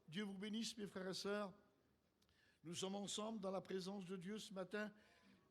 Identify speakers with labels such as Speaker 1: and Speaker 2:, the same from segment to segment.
Speaker 1: Dieu vous bénisse, mes frères et sœurs. Nous sommes ensemble dans la présence de Dieu ce matin.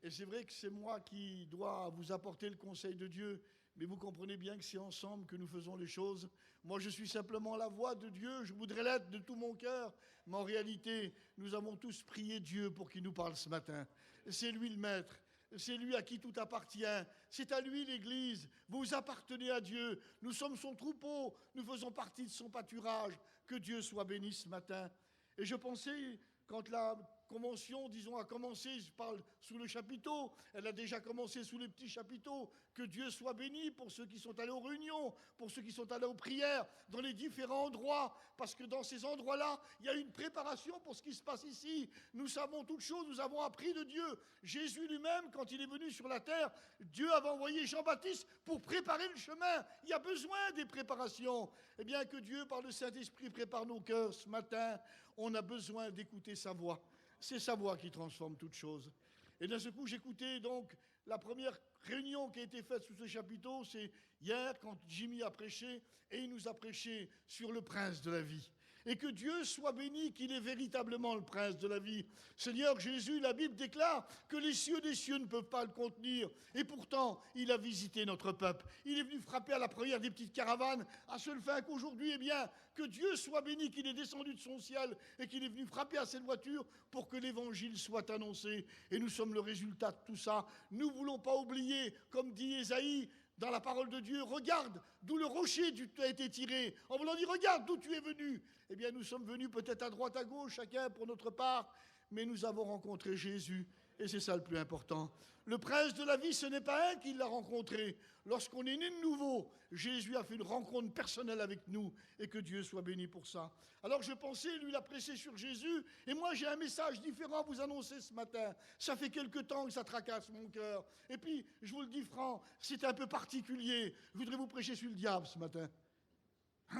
Speaker 1: Et c'est vrai que c'est moi qui dois vous apporter le conseil de Dieu. Mais vous comprenez bien que c'est ensemble que nous faisons les choses. Moi, je suis simplement la voix de Dieu. Je voudrais l'être de tout mon cœur. Mais en réalité, nous avons tous prié Dieu pour qu'il nous parle ce matin. C'est lui le maître. C'est lui à qui tout appartient. C'est à lui l'Église. Vous appartenez à Dieu. Nous sommes son troupeau. Nous faisons partie de son pâturage. Que Dieu soit béni ce matin. Et je pensais, quand la convention, disons, a commencé, je parle sous le chapiteau, elle a déjà commencé sous les petits chapiteaux, que Dieu soit béni pour ceux qui sont allés aux réunions, pour ceux qui sont allés aux prières, dans les différents endroits, parce que dans ces endroits-là, il y a une préparation pour ce qui se passe ici. Nous savons toutes choses, nous avons appris de Dieu. Jésus lui-même, quand il est venu sur la terre, Dieu avait envoyé Jean-Baptiste pour préparer le chemin. Il y a besoin des préparations. Eh bien, que Dieu, par le Saint-Esprit, prépare nos cœurs ce matin. On a besoin d'écouter sa voix. C'est sa voix qui transforme toutes choses. Et d'un seul coup, j'écoutais donc la première réunion qui a été faite sous ce chapiteau, c'est hier quand Jimmy a prêché, et il nous a prêché sur le prince de la vie. Et que Dieu soit béni qu'il est véritablement le prince de la vie. Seigneur Jésus, la Bible déclare que les cieux des cieux ne peuvent pas le contenir. Et pourtant, il a visité notre peuple. Il est venu frapper à la première des petites caravanes, à seule fin qu'aujourd'hui, eh bien, que Dieu soit béni qu'il est descendu de son ciel et qu'il est venu frapper à cette voiture pour que l'évangile soit annoncé. Et nous sommes le résultat de tout ça. Nous ne voulons pas oublier, comme dit Ésaïe, dans la parole de Dieu, regarde d'où le rocher a été tiré. En voulant dire, regarde d'où tu es venu. Eh bien, nous sommes venus peut-être à droite, à gauche, chacun pour notre part, mais nous avons rencontré Jésus. Et c'est ça le plus important. Le prince de la vie, ce n'est pas un qui l'a rencontré. Lorsqu'on est né de nouveau, Jésus a fait une rencontre personnelle avec nous. Et que Dieu soit béni pour ça. Alors je pensais, lui, il a pressé sur Jésus. Et moi, j'ai un message différent à vous annoncer ce matin. Ça fait quelque temps que ça tracasse mon cœur. Et puis, je vous le dis franc, c'est un peu particulier. Je voudrais vous prêcher sur le diable ce matin.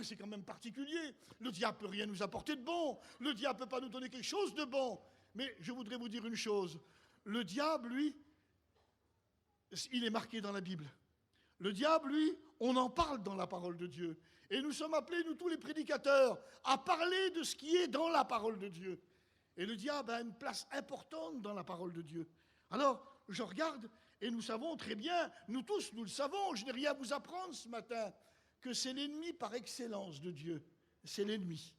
Speaker 1: C'est quand même particulier. Le diable ne peut rien nous apporter de bon. Le diable ne peut pas nous donner quelque chose de bon. Mais je voudrais vous dire une chose. Le diable, lui, il est marqué dans la Bible. Le diable, lui, on en parle dans la parole de Dieu. Et nous sommes appelés, nous tous les prédicateurs, à parler de ce qui est dans la parole de Dieu. Et le diable a une place importante dans la parole de Dieu. Alors, je regarde, et nous savons très bien, nous tous, nous le savons, je n'ai rien à vous apprendre ce matin, que c'est l'ennemi par excellence de Dieu. C'est l'ennemi.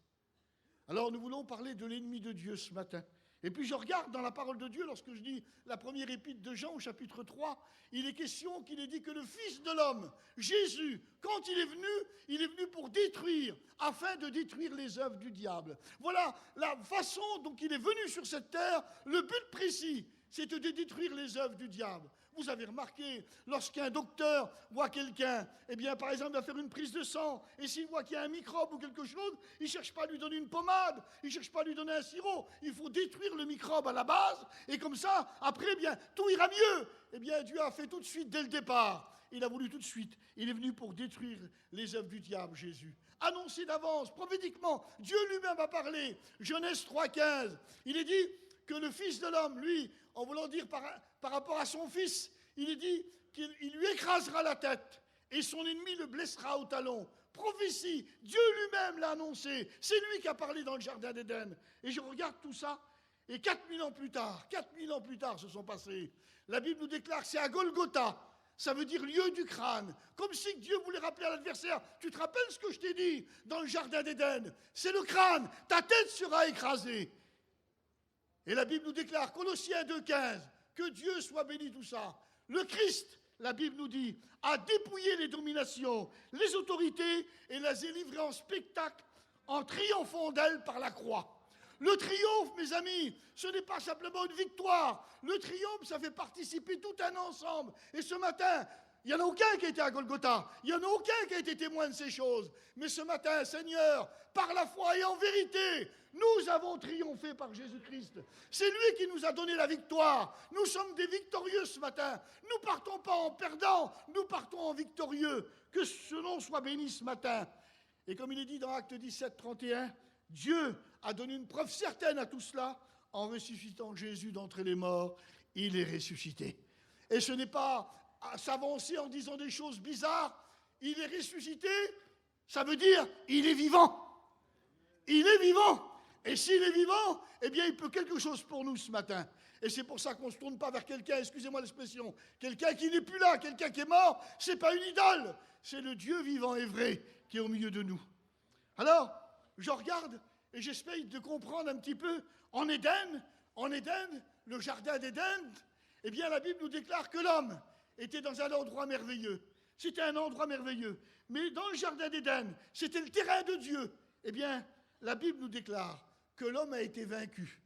Speaker 1: Alors, nous voulons parler de l'ennemi de Dieu ce matin. Et puis je regarde dans la parole de Dieu, lorsque je dis la première épître de Jean au chapitre 3, il est question qu'il est dit que le Fils de l'homme, Jésus, quand il est venu pour détruire, afin de détruire les œuvres du diable. Voilà la façon dont il est venu sur cette terre, le but précis, c'est de détruire les œuvres du diable. Vous avez remarqué, lorsqu'un docteur voit quelqu'un, eh bien, par exemple, il va faire une prise de sang, et s'il voit qu'il y a un microbe ou quelque chose, il ne cherche pas à lui donner une pommade, il ne cherche pas à lui donner un sirop, il faut détruire le microbe à la base, et comme ça, après, eh bien, tout ira mieux. Eh bien, Dieu a fait tout de suite, dès le départ. Il a voulu tout de suite. Il est venu pour détruire les œuvres du diable, Jésus. Annoncé d'avance, prophétiquement, Dieu lui-même a parlé. Genèse 3,15, il est dit que le Fils de l'homme, lui, en voulant dire par rapport à son Fils, il est dit qu'il lui écrasera la tête et son ennemi le blessera au talon. Prophétie, Dieu lui-même l'a annoncé. C'est lui qui a parlé dans le jardin d'Éden. Et je regarde tout ça, et 4000 ans plus tard se sont passés. La Bible nous déclare que c'est à Golgotha. Ça veut dire lieu du crâne. Comme si Dieu voulait rappeler à l'adversaire, tu te rappelles ce que je t'ai dit dans le jardin d'Éden? C'est le crâne, ta tête sera écrasée. Et la Bible nous déclare, Colossiens 2,15, que Dieu soit béni tout ça. Le Christ, la Bible nous dit, a dépouillé les dominations, les autorités et les a livrées en spectacle en triomphant d'elles par la croix. Le triomphe, mes amis, ce n'est pas simplement une victoire. Le triomphe, ça fait participer tout un ensemble. Et ce matin, il n'y en a aucun qui a été à Golgotha. Il n'y en a aucun qui a été témoin de ces choses. Mais ce matin, Seigneur, par la foi et en vérité, nous avons triomphé par Jésus-Christ. C'est lui qui nous a donné la victoire. Nous sommes des victorieux ce matin. Nous ne partons pas en perdant, nous partons en victorieux. Que ce nom soit béni ce matin. Et comme il est dit dans Actes 17, 31, Dieu a donné une preuve certaine à tout cela en ressuscitant Jésus d'entre les morts. Il est ressuscité. Et ce n'est pas à s'avancer en disant des choses bizarres. Il est ressuscité, ça veut dire il est vivant. Il est vivant. Et s'il est vivant, eh bien, il peut quelque chose pour nous ce matin. Et c'est pour ça qu'on ne se tourne pas vers quelqu'un, excusez-moi l'expression, quelqu'un qui n'est plus là, quelqu'un qui est mort, ce n'est pas une idole, c'est le Dieu vivant et vrai qui est au milieu de nous. Alors, je regarde et j'espère de comprendre un petit peu, en Éden, le jardin d'Éden, eh bien, la Bible nous déclare que l'homme était dans un endroit merveilleux. C'était un endroit merveilleux. Mais dans le jardin d'Éden, c'était le terrain de Dieu. Eh bien, la Bible nous déclare que l'homme a été vaincu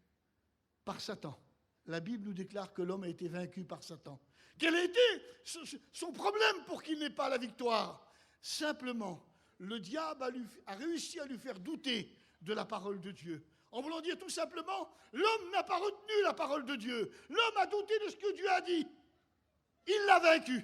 Speaker 1: par Satan. La Bible nous déclare que l'homme a été vaincu par Satan. Quel a été son problème pour qu'il n'ait pas la victoire? Simplement, le diable a réussi à lui faire douter de la parole de Dieu. En voulant dire tout simplement, l'homme n'a pas retenu la parole de Dieu. L'homme a douté de ce que Dieu a dit. Il l'a vaincu.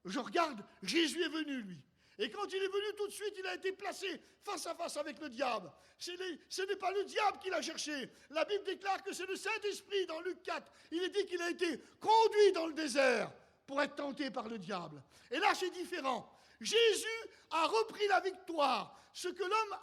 Speaker 1: Je regarde, Jésus est venu, lui. Et quand il est venu, tout de suite, il a été placé face à face avec le diable. Ce n'est pas le diable qui l'a cherché. La Bible déclare que c'est le Saint-Esprit dans Luc 4. Il est dit qu'il a été conduit dans le désert pour être tenté par le diable. Et là, c'est différent. Jésus a repris la victoire. Ce que l'homme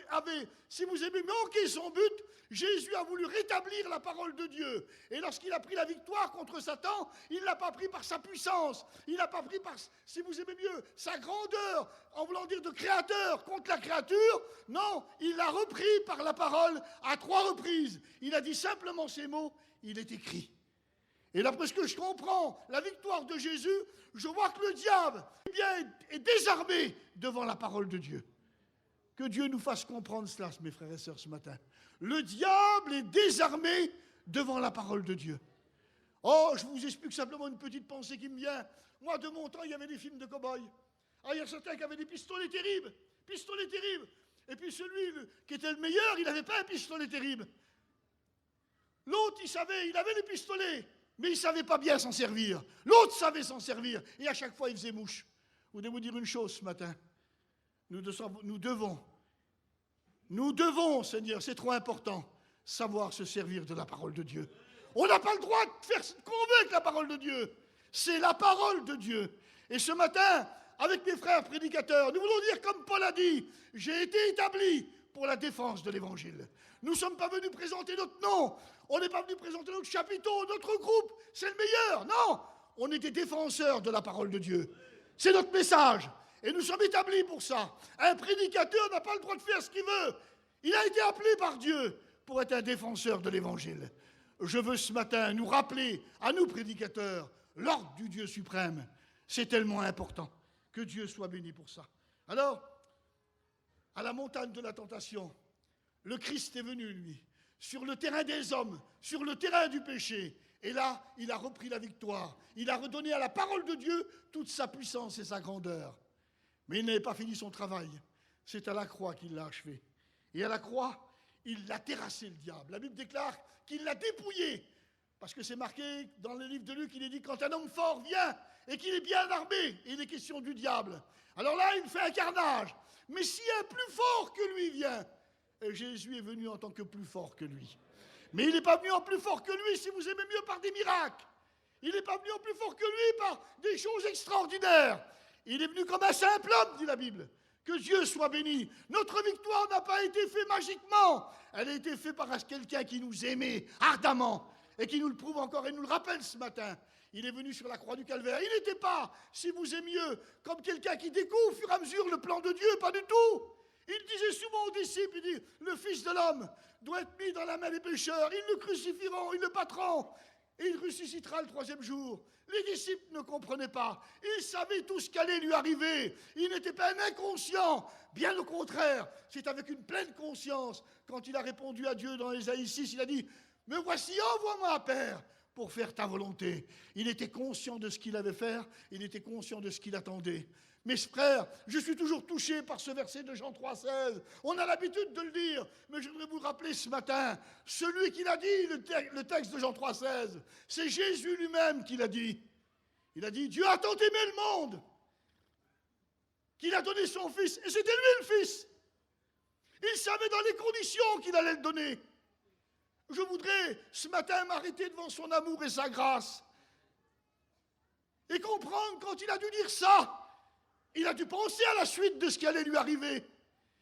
Speaker 1: avait, si vous aimez, manqué son but, Jésus a voulu rétablir la parole de Dieu. Et lorsqu'il a pris la victoire contre Satan, il ne l'a pas pris par sa puissance. Il ne l'a pas pris par, si vous aimez mieux, sa grandeur, en voulant dire de créateur contre la créature. Non, il l'a repris par la parole à 3 reprises. Il a dit simplement ces mots, il est écrit. Et d'après ce que je comprends, la victoire de Jésus, je vois que le diable est désarmé devant la parole de Dieu. Que Dieu nous fasse comprendre cela, mes frères et sœurs, ce matin. Le diable est désarmé devant la parole de Dieu. Oh, je vous explique simplement une petite pensée qui me vient. Moi, de mon temps, il y avait des films de cow-boys. Ah, il y a certains qui avaient des pistolets terribles. Et puis celui qui était le meilleur, il n'avait pas un pistolet terrible. L'autre, il avait les pistolets, mais il ne savait pas bien s'en servir. L'autre savait s'en servir, et à chaque fois, il faisait mouche. Je voudrais vous dire une chose ce matin. Nous devons, Seigneur, c'est trop important, savoir se servir de la parole de Dieu. On n'a pas le droit de faire convaincre la parole de Dieu. C'est la parole de Dieu. Et ce matin, avec mes frères prédicateurs, nous voulons dire comme Paul a dit, j'ai été établi pour la défense de l'Évangile. Nous ne sommes pas venus présenter notre nom, on n'est pas venus présenter notre chapiteau, notre groupe, c'est le meilleur. Non, on est des défenseurs de la parole de Dieu. C'est notre message. Et nous sommes établis pour ça. Un prédicateur n'a pas le droit de faire ce qu'il veut. Il a été appelé par Dieu pour être un défenseur de l'Évangile. Je veux ce matin nous rappeler, à nous prédicateurs, l'ordre du Dieu suprême. C'est tellement important. Que Dieu soit béni pour ça. Alors, à la montagne de la tentation, le Christ est venu, lui, sur le terrain des hommes, sur le terrain du péché. Et là, il a repris la victoire. Il a redonné à la parole de Dieu toute sa puissance et sa grandeur. Mais il n'avait pas fini son travail. C'est à la croix qu'il l'a achevé. Et à la croix, il l'a terrassé, le diable. La Bible déclare qu'il l'a dépouillé. Parce que c'est marqué dans le livre de Luc, il est dit quand un homme fort vient et qu'il est bien armé, et il est question du diable. Alors là, il fait un carnage. Mais si un plus fort que lui vient, et Jésus est venu en tant que plus fort que lui. Mais il n'est pas venu en plus fort que lui, si vous aimez mieux, par des miracles. Il n'est pas venu en plus fort que lui par des choses extraordinaires. Il est venu comme un simple homme, dit la Bible. Que Dieu soit béni. Notre victoire n'a pas été faite magiquement. Elle a été faite par quelqu'un qui nous aimait ardemment et qui nous le prouve encore et nous le rappelle ce matin. Il est venu sur la croix du Calvaire. Il n'était pas, si vous aimez mieux, comme quelqu'un qui découvre au fur et à mesure le plan de Dieu, pas du tout. Il disait souvent aux disciples, il dit, le Fils de l'homme doit être mis dans la main des pécheurs. Ils le crucifieront, ils le battront. Et il ressuscitera le 3e jour. Les disciples ne comprenaient pas. Ils savaient tout ce qui allait lui arriver. Il n'était pas un inconscient. Bien au contraire, c'est avec une pleine conscience. Quand il a répondu à Dieu dans Ésaïe 6, il a dit « Me voici, envoie-moi, Père, pour faire ta volonté. » Il était conscient de ce qu'il avait fait. Il était conscient de ce qu'il attendait. Mes frères, je suis toujours touché par ce verset de Jean 3,16. On a l'habitude de le dire, mais je voudrais vous rappeler ce matin, celui qui l'a dit, le texte de Jean 3,16, c'est Jésus lui-même qui l'a dit. Il a dit, Dieu a tant aimé le monde qu'il a donné son Fils, et c'était lui le Fils. Il savait dans les conditions qu'il allait le donner. Je voudrais ce matin m'arrêter devant son amour et sa grâce et comprendre quand il a dû dire ça. Il a dû penser à la suite de ce qui allait lui arriver.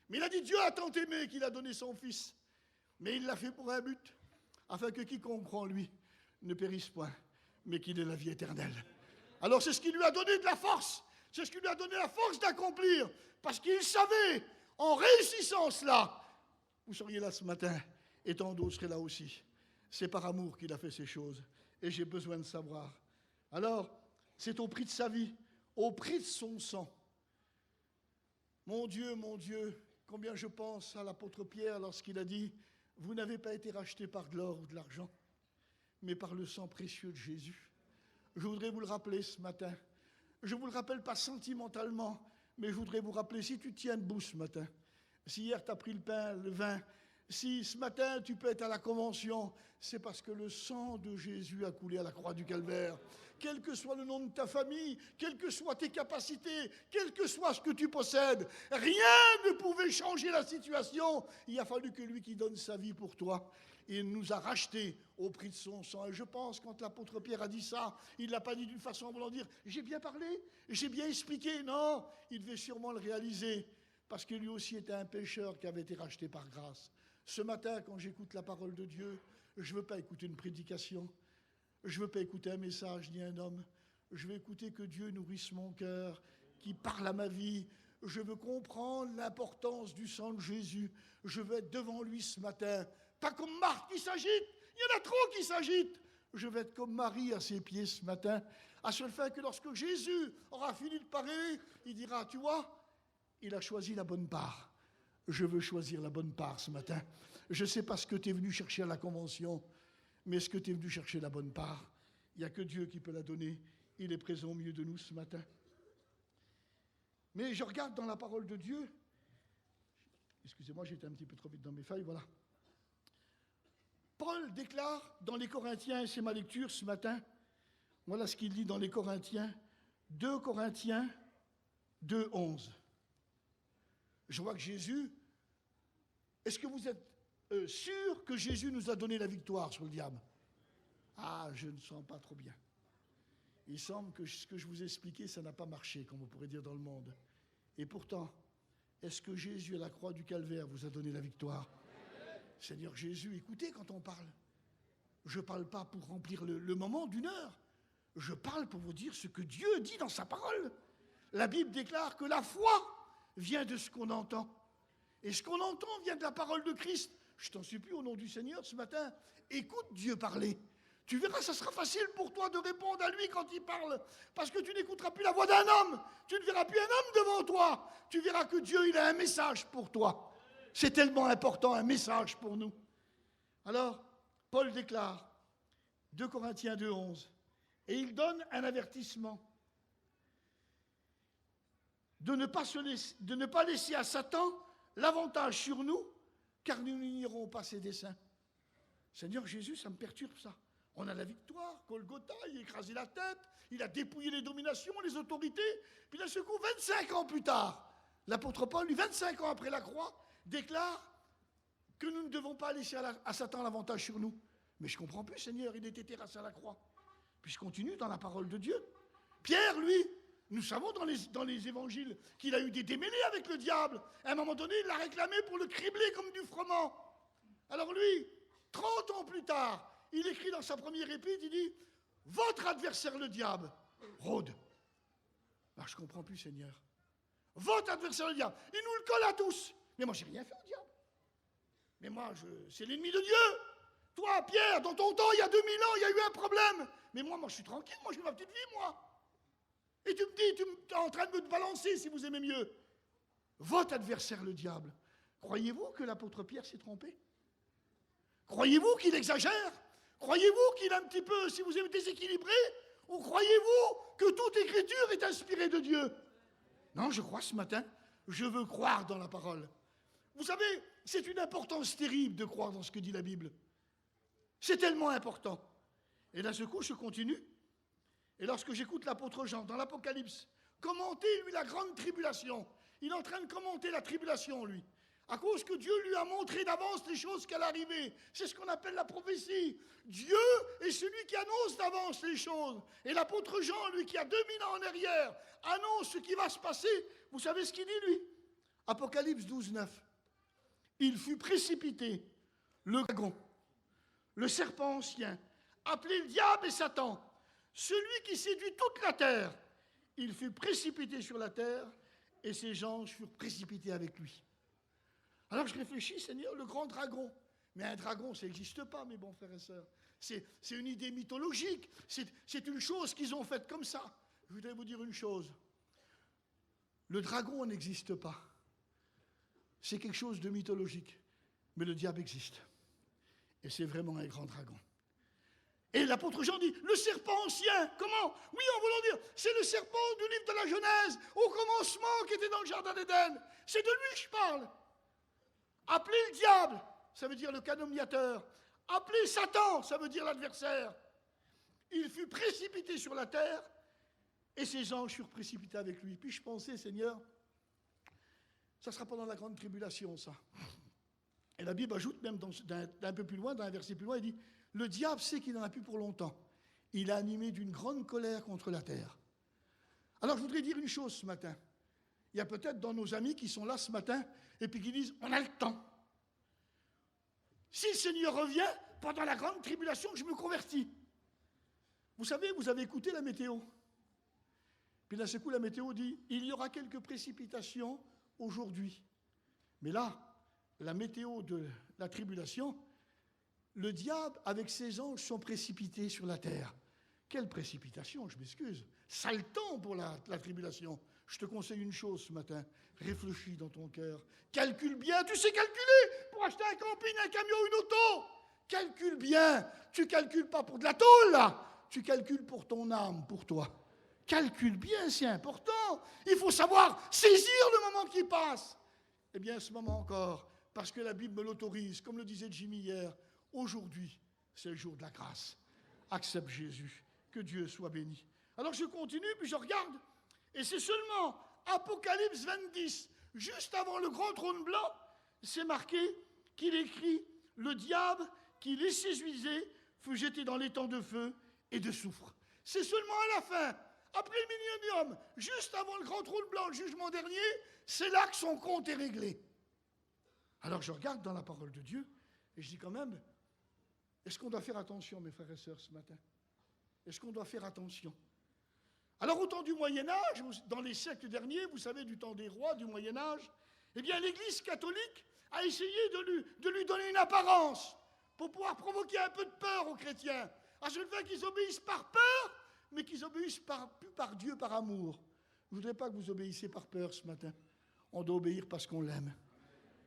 Speaker 1: Mais il a dit, Dieu a tant aimé qu'il a donné son Fils. Mais il l'a fait pour un but, afin que quiconque croit en lui ne périsse point, mais qu'il ait la vie éternelle. Alors c'est ce qui lui a donné de la force, c'est ce qui lui a donné la force d'accomplir, parce qu'il savait, en réussissant cela, vous seriez là ce matin, et tant d'autres seraient là aussi. C'est par amour qu'il a fait ces choses, et j'ai besoin de savoir. Alors, c'est au prix de sa vie, au prix de son sang. Mon Dieu, combien je pense à l'apôtre Pierre lorsqu'il a dit « Vous n'avez pas été rachetés par de l'or ou de l'argent, mais par le sang précieux de Jésus. » Je voudrais vous le rappeler ce matin. Je ne vous le rappelle pas sentimentalement, mais je voudrais vous rappeler, si tu tiens debout ce matin, si hier tu as pris le pain, le vin, si ce matin tu peux être à la convention, c'est parce que le sang de Jésus a coulé à la croix du Calvaire. Quel que soit le nom de ta famille, quelles que soient tes capacités, quel que soit ce que tu possèdes, rien ne pouvait changer la situation. Il a fallu que lui qui donne sa vie pour toi, il nous a rachetés au prix de son sang. Et je pense, quand l'apôtre Pierre a dit ça, il ne l'a pas dit d'une façon en voulant dire « j'ai bien parlé, j'ai bien expliqué ». Non, il devait sûrement le réaliser, parce que lui aussi était un pécheur qui avait été racheté par grâce. Ce matin, quand j'écoute la parole de Dieu, je ne veux pas écouter une prédication, je ne veux pas écouter un message ni un homme. Je veux écouter que Dieu nourrisse mon cœur, qu'il parle à ma vie. Je veux comprendre l'importance du sang de Jésus. Je veux être devant lui ce matin. Pas comme Marthe qui s'agite. Il y en a trop qui s'agitent. Je veux être comme Marie à ses pieds ce matin. À ce fait que lorsque Jésus aura fini de parler, il dira, tu vois, il a choisi la bonne part. Je veux choisir la bonne part ce matin. Je ne sais pas ce que tu es venu chercher à la convention, mais est-ce que tu es venu chercher la bonne part? Il n'y a que Dieu qui peut la donner. Il est présent au milieu de nous ce matin. Mais je regarde dans la parole de Dieu. Excusez-moi, j'étais un petit peu trop vite dans mes feuilles, voilà. Paul déclare dans les Corinthiens, et c'est ma lecture ce matin, voilà ce qu'il dit dans les Corinthiens, 2 Corinthiens 2, 11. Je vois que Jésus, est-ce que vous êtes sûr que Jésus nous a donné la victoire sur le diable? Ah, je ne sens pas trop bien. Il semble que ce que je vous ai expliqué, ça n'a pas marché, comme on pourrait dire dans le monde. Et pourtant, est-ce que Jésus à la croix du Calvaire vous a donné la victoire? Seigneur Jésus, écoutez quand on parle. Je ne parle pas pour remplir le moment d'une heure. Je parle pour vous dire ce que Dieu dit dans sa parole. La Bible déclare que la foi vient de ce qu'on entend. Et ce qu'on entend vient de la parole de Christ. Je t'en supplie au nom du Seigneur ce matin, écoute Dieu parler. Tu verras, ça sera facile pour toi de répondre à lui quand il parle, parce que tu n'écouteras plus la voix d'un homme. Tu ne verras plus un homme devant toi. Tu verras que Dieu, il a un message pour toi. C'est tellement important, un message pour nous. Alors, Paul déclare, 2 Corinthiens 2, 11, et il donne un avertissement de ne pas laisser à Satan l'avantage sur nous, car nous n'ignorons pas ses desseins. Seigneur Jésus, ça me perturbe ça. On a la victoire, Golgotha, il a écrasé la tête, il a dépouillé les dominations, les autorités, puis d'un seul coup, 25 ans plus tard, l'apôtre Paul, lui, 25 ans après la croix, déclare que nous ne devons pas laisser à Satan l'avantage sur nous. Mais je ne comprends plus, Seigneur, il était terrassé à la croix. Puis je continue dans la parole de Dieu. Pierre, lui, nous savons dans les évangiles qu'il a eu des démêlés avec le diable. À un moment donné, il l'a réclamé pour le cribler comme du froment. Alors lui, 30 ans plus tard, il écrit dans sa première épître, il dit « Votre adversaire le diable rôde. » Je ne comprends plus, Seigneur. Votre adversaire le diable. Il nous le colle à tous. Mais moi, je n'ai rien fait au diable. Mais moi, c'est l'ennemi de Dieu. Toi, Pierre, dans ton temps, il y a 2000 ans, il y a eu un problème. Mais moi, je suis tranquille, moi, je vis ma petite vie, moi. Et tu me dis, tu es en train de me balancer, si vous aimez mieux. Votre adversaire, le diable. Croyez-vous que l'apôtre Pierre s'est trompé? Croyez-vous qu'il exagère? Croyez-vous qu'il est un petit peu, si vous aimez, déséquilibré? Ou croyez-vous que toute écriture est inspirée de Dieu? Non, je crois ce matin, je veux croire dans la parole. Vous savez, c'est une importance terrible de croire dans ce que dit la Bible. C'est tellement important. Et d'un seul coup, je continue. Et lorsque j'écoute l'apôtre Jean dans l'Apocalypse, commenter, lui, la grande tribulation, il est en train de commenter la tribulation, lui, à cause que Dieu lui a montré d'avance les choses qui allaient arriver. C'est ce qu'on appelle la prophétie. Dieu est celui qui annonce d'avance les choses. Et l'apôtre Jean, lui, qui a 2000 ans en arrière, annonce ce qui va se passer. Vous savez ce qu'il dit, lui? Apocalypse 12, 9. Il fut précipité le dragon, le serpent ancien, appelé le diable et Satan, celui qui séduit toute la terre, il fut précipité sur la terre et ses anges furent précipités avec lui. Alors je réfléchis, Seigneur, le grand dragon. Mais un dragon, ça n'existe pas, mes bons frères et sœurs. C'est une idée mythologique. C'est une chose qu'ils ont faite comme ça. Je voudrais vous dire une chose. Le dragon n'existe pas. C'est quelque chose de mythologique. Mais le diable existe. Et c'est vraiment un grand dragon. Et l'apôtre Jean dit, le serpent ancien, comment? Oui, en voulant dire, c'est le serpent du livre de la Genèse, au commencement, qui était dans le jardin d'Éden. C'est de lui que je parle. Appelé le diable, ça veut dire le calomniateur. Appelé Satan, ça veut dire l'adversaire. Il fut précipité sur la terre, et ses anges furent précipités avec lui. Puis je pensais, Seigneur, ça sera pendant la grande tribulation, ça. Et la Bible ajoute même d'un peu plus loin, d'un verset plus loin, il dit, le diable sait qu'il n'en a plus pour longtemps. Il a animé d'une grande colère contre la terre. Alors je voudrais dire une chose ce matin. Il y a peut-être dans nos amis qui sont là ce matin et puis qui disent, on a le temps. Si le Seigneur revient, pendant la grande tribulation, je me convertis. Vous savez, vous avez écouté la météo. Puis d'un seul coup, la météo dit, il y aura quelques précipitations aujourd'hui. Mais là, la météo de la tribulation, le diable avec ses anges sont précipités sur la terre. Quelle précipitation, je m'excuse. Sale temps pour la tribulation. Je te conseille une chose ce matin. Réfléchis dans ton cœur. Calcule bien. Tu sais calculer pour acheter un camping, un camion, une auto. Calcule bien. Tu calcules pas pour de la tôle, là. Tu calcules pour ton âme, pour toi. Calcule bien, c'est important. Il faut savoir saisir le moment qui passe. Eh bien, ce moment encore, parce que la Bible me l'autorise, comme le disait Jimmy hier, aujourd'hui, c'est le jour de la grâce. Accepte Jésus. Que Dieu soit béni. Alors je continue, puis je regarde. Et c'est seulement Apocalypse 20, juste avant le grand trône blanc, c'est marqué qu'il écrit « Le diable qui les séduisait fut jeté dans l'étang de feu et de soufre ». C'est seulement à la fin, après le millénium, juste avant le grand trône blanc, le jugement dernier, c'est là que son compte est réglé. Alors je regarde dans la parole de Dieu et je dis quand même, est-ce qu'on doit faire attention, mes frères et sœurs, ce matin? Est-ce qu'on doit faire attention? Alors au temps du Moyen-Âge, dans les siècles derniers, vous savez, du temps des rois, du Moyen-Âge, eh bien l'Église catholique a essayé de lui donner une apparence pour pouvoir provoquer un peu de peur aux chrétiens, à ce fait qu'ils obéissent par peur, mais qu'ils obéissent plus par Dieu, par amour. Je ne voudrais pas que vous obéissiez par peur ce matin. On doit obéir parce qu'on l'aime.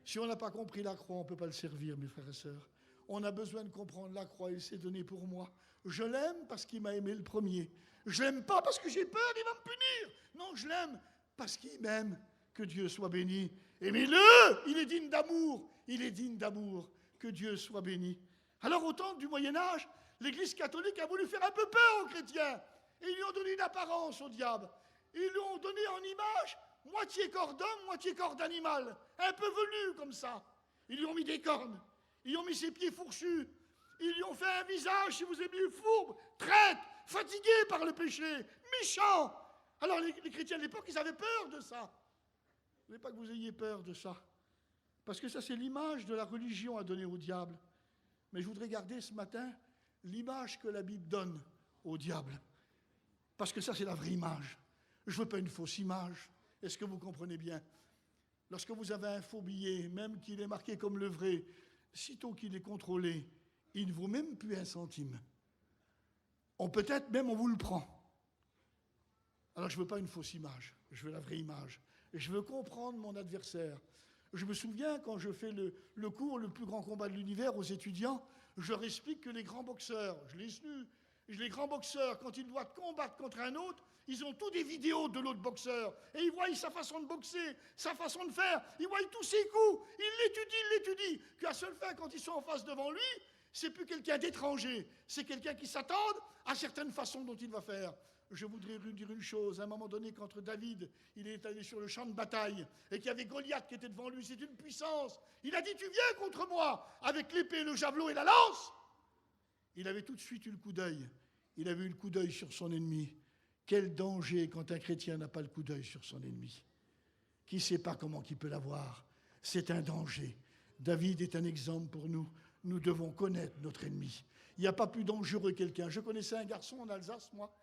Speaker 1: Si on n'a pas compris la croix, on ne peut pas le servir, mes frères et sœurs. On a besoin de comprendre la croix, il s'est donné pour moi. Je l'aime parce qu'il m'a aimé le premier. Je l'aime pas parce que j'ai peur, il va me punir. Non, je l'aime parce qu'il m'aime. Que Dieu soit béni. Aimez-le, il est digne d'amour. Il est digne d'amour. Que Dieu soit béni. Alors au temps du Moyen-Âge, l'Église catholique a voulu faire un peu peur aux chrétiens. Et ils lui ont donné une apparence au diable. Ils lui ont donné en image moitié corps d'homme, moitié corps d'animal. Un peu velu comme ça. Ils lui ont mis des cornes. Ils lui ont mis ses pieds fourchus. Ils lui ont fait un visage, si vous aimez, fourbe, traître, fatigué par le péché, méchant. Alors les chrétiens de l'époque, ils avaient peur de ça. Je ne voulais pas que vous ayez peur de ça. Parce que ça, c'est l'image de la religion à donner au diable. Mais je voudrais garder ce matin l'image que la Bible donne au diable. Parce que ça, c'est la vraie image. Je ne veux pas une fausse image. Est-ce que vous comprenez bien? Lorsque vous avez un faux billet, même qu'il est marqué comme le vrai, sitôt qu'il est contrôlé, il ne vaut même plus un centime. Peut-être même on vous le prend. Alors je ne veux pas une fausse image, je veux la vraie image. Et je veux comprendre mon adversaire. Je me souviens quand je fais le cours, le plus grand combat de l'univers aux étudiants, je leur explique que les grands boxeurs, je l'ai su, les grands boxeurs, quand ils doivent combattre contre un autre, ils ont tous des vidéos de l'autre boxeur. Et ils voient sa façon de boxer, sa façon de faire, ils voient tous ses coups, ils l'étudient. Qu'à seule fin, quand ils sont en face devant lui, c'est plus quelqu'un d'étranger, c'est quelqu'un qui s'attend à certaines façons dont il va faire. Je voudrais lui dire une chose, à un moment donné, quand David, il est allé sur le champ de bataille, et qu'il y avait Goliath qui était devant lui, c'est une puissance. Il a dit, tu viens contre moi, avec l'épée, le javelot et la lance. Il avait tout de suite eu le coup d'œil. Il avait eu le coup d'œil sur son ennemi. Quel danger quand un chrétien n'a pas le coup d'œil sur son ennemi. Qui ne sait pas comment il peut l'avoir? C'est un danger. David est un exemple pour nous. nous devons connaître notre ennemi. Il n'y a pas plus dangereux que quelqu'un. Je connaissais un garçon en Alsace, moi.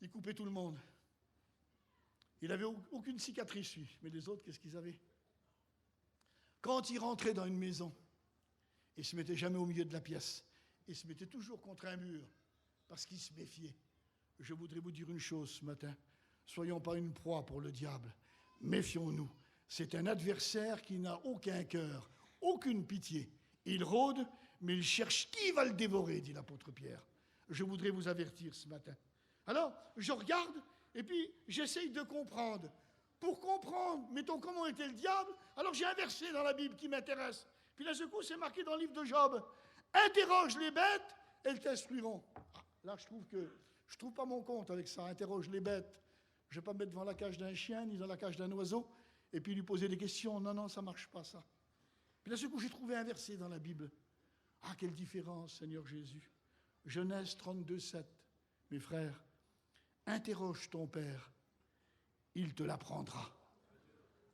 Speaker 1: Il coupait tout le monde. Il n'avait aucune cicatrice, lui. Mais les autres, qu'est-ce qu'ils avaient? Quand il rentrait dans une maison, il ne se mettait jamais au milieu de la pièce. Il se mettait toujours contre un mur, parce qu'il se méfiait. Je voudrais vous dire une chose ce matin. Soyons pas une proie pour le diable. Méfions-nous. C'est un adversaire qui n'a aucun cœur, aucune pitié. Il rôde, mais il cherche qui va le dévorer, dit l'apôtre Pierre. Je voudrais vous avertir ce matin. Alors, je regarde, et puis j'essaye de comprendre. Pour comprendre, mettons, comment était le diable, alors j'ai un verset dans la Bible qui m'intéresse. Puis là, ce coup, c'est marqué dans le livre de Job. Interroge les bêtes, elles t'instruiront. Ah, là, je trouve pas mon compte avec ça. Interroge les bêtes. Je ne vais pas me mettre devant la cage d'un chien, ni dans la cage d'un oiseau, et puis lui poser des questions. Non, non, ça ne marche pas, ça. Puis là, ce coup, j'ai trouvé un verset dans la Bible. Ah, quelle différence, Seigneur Jésus. Genèse 32, 7. Mes frères, interroge ton Père, il te l'apprendra.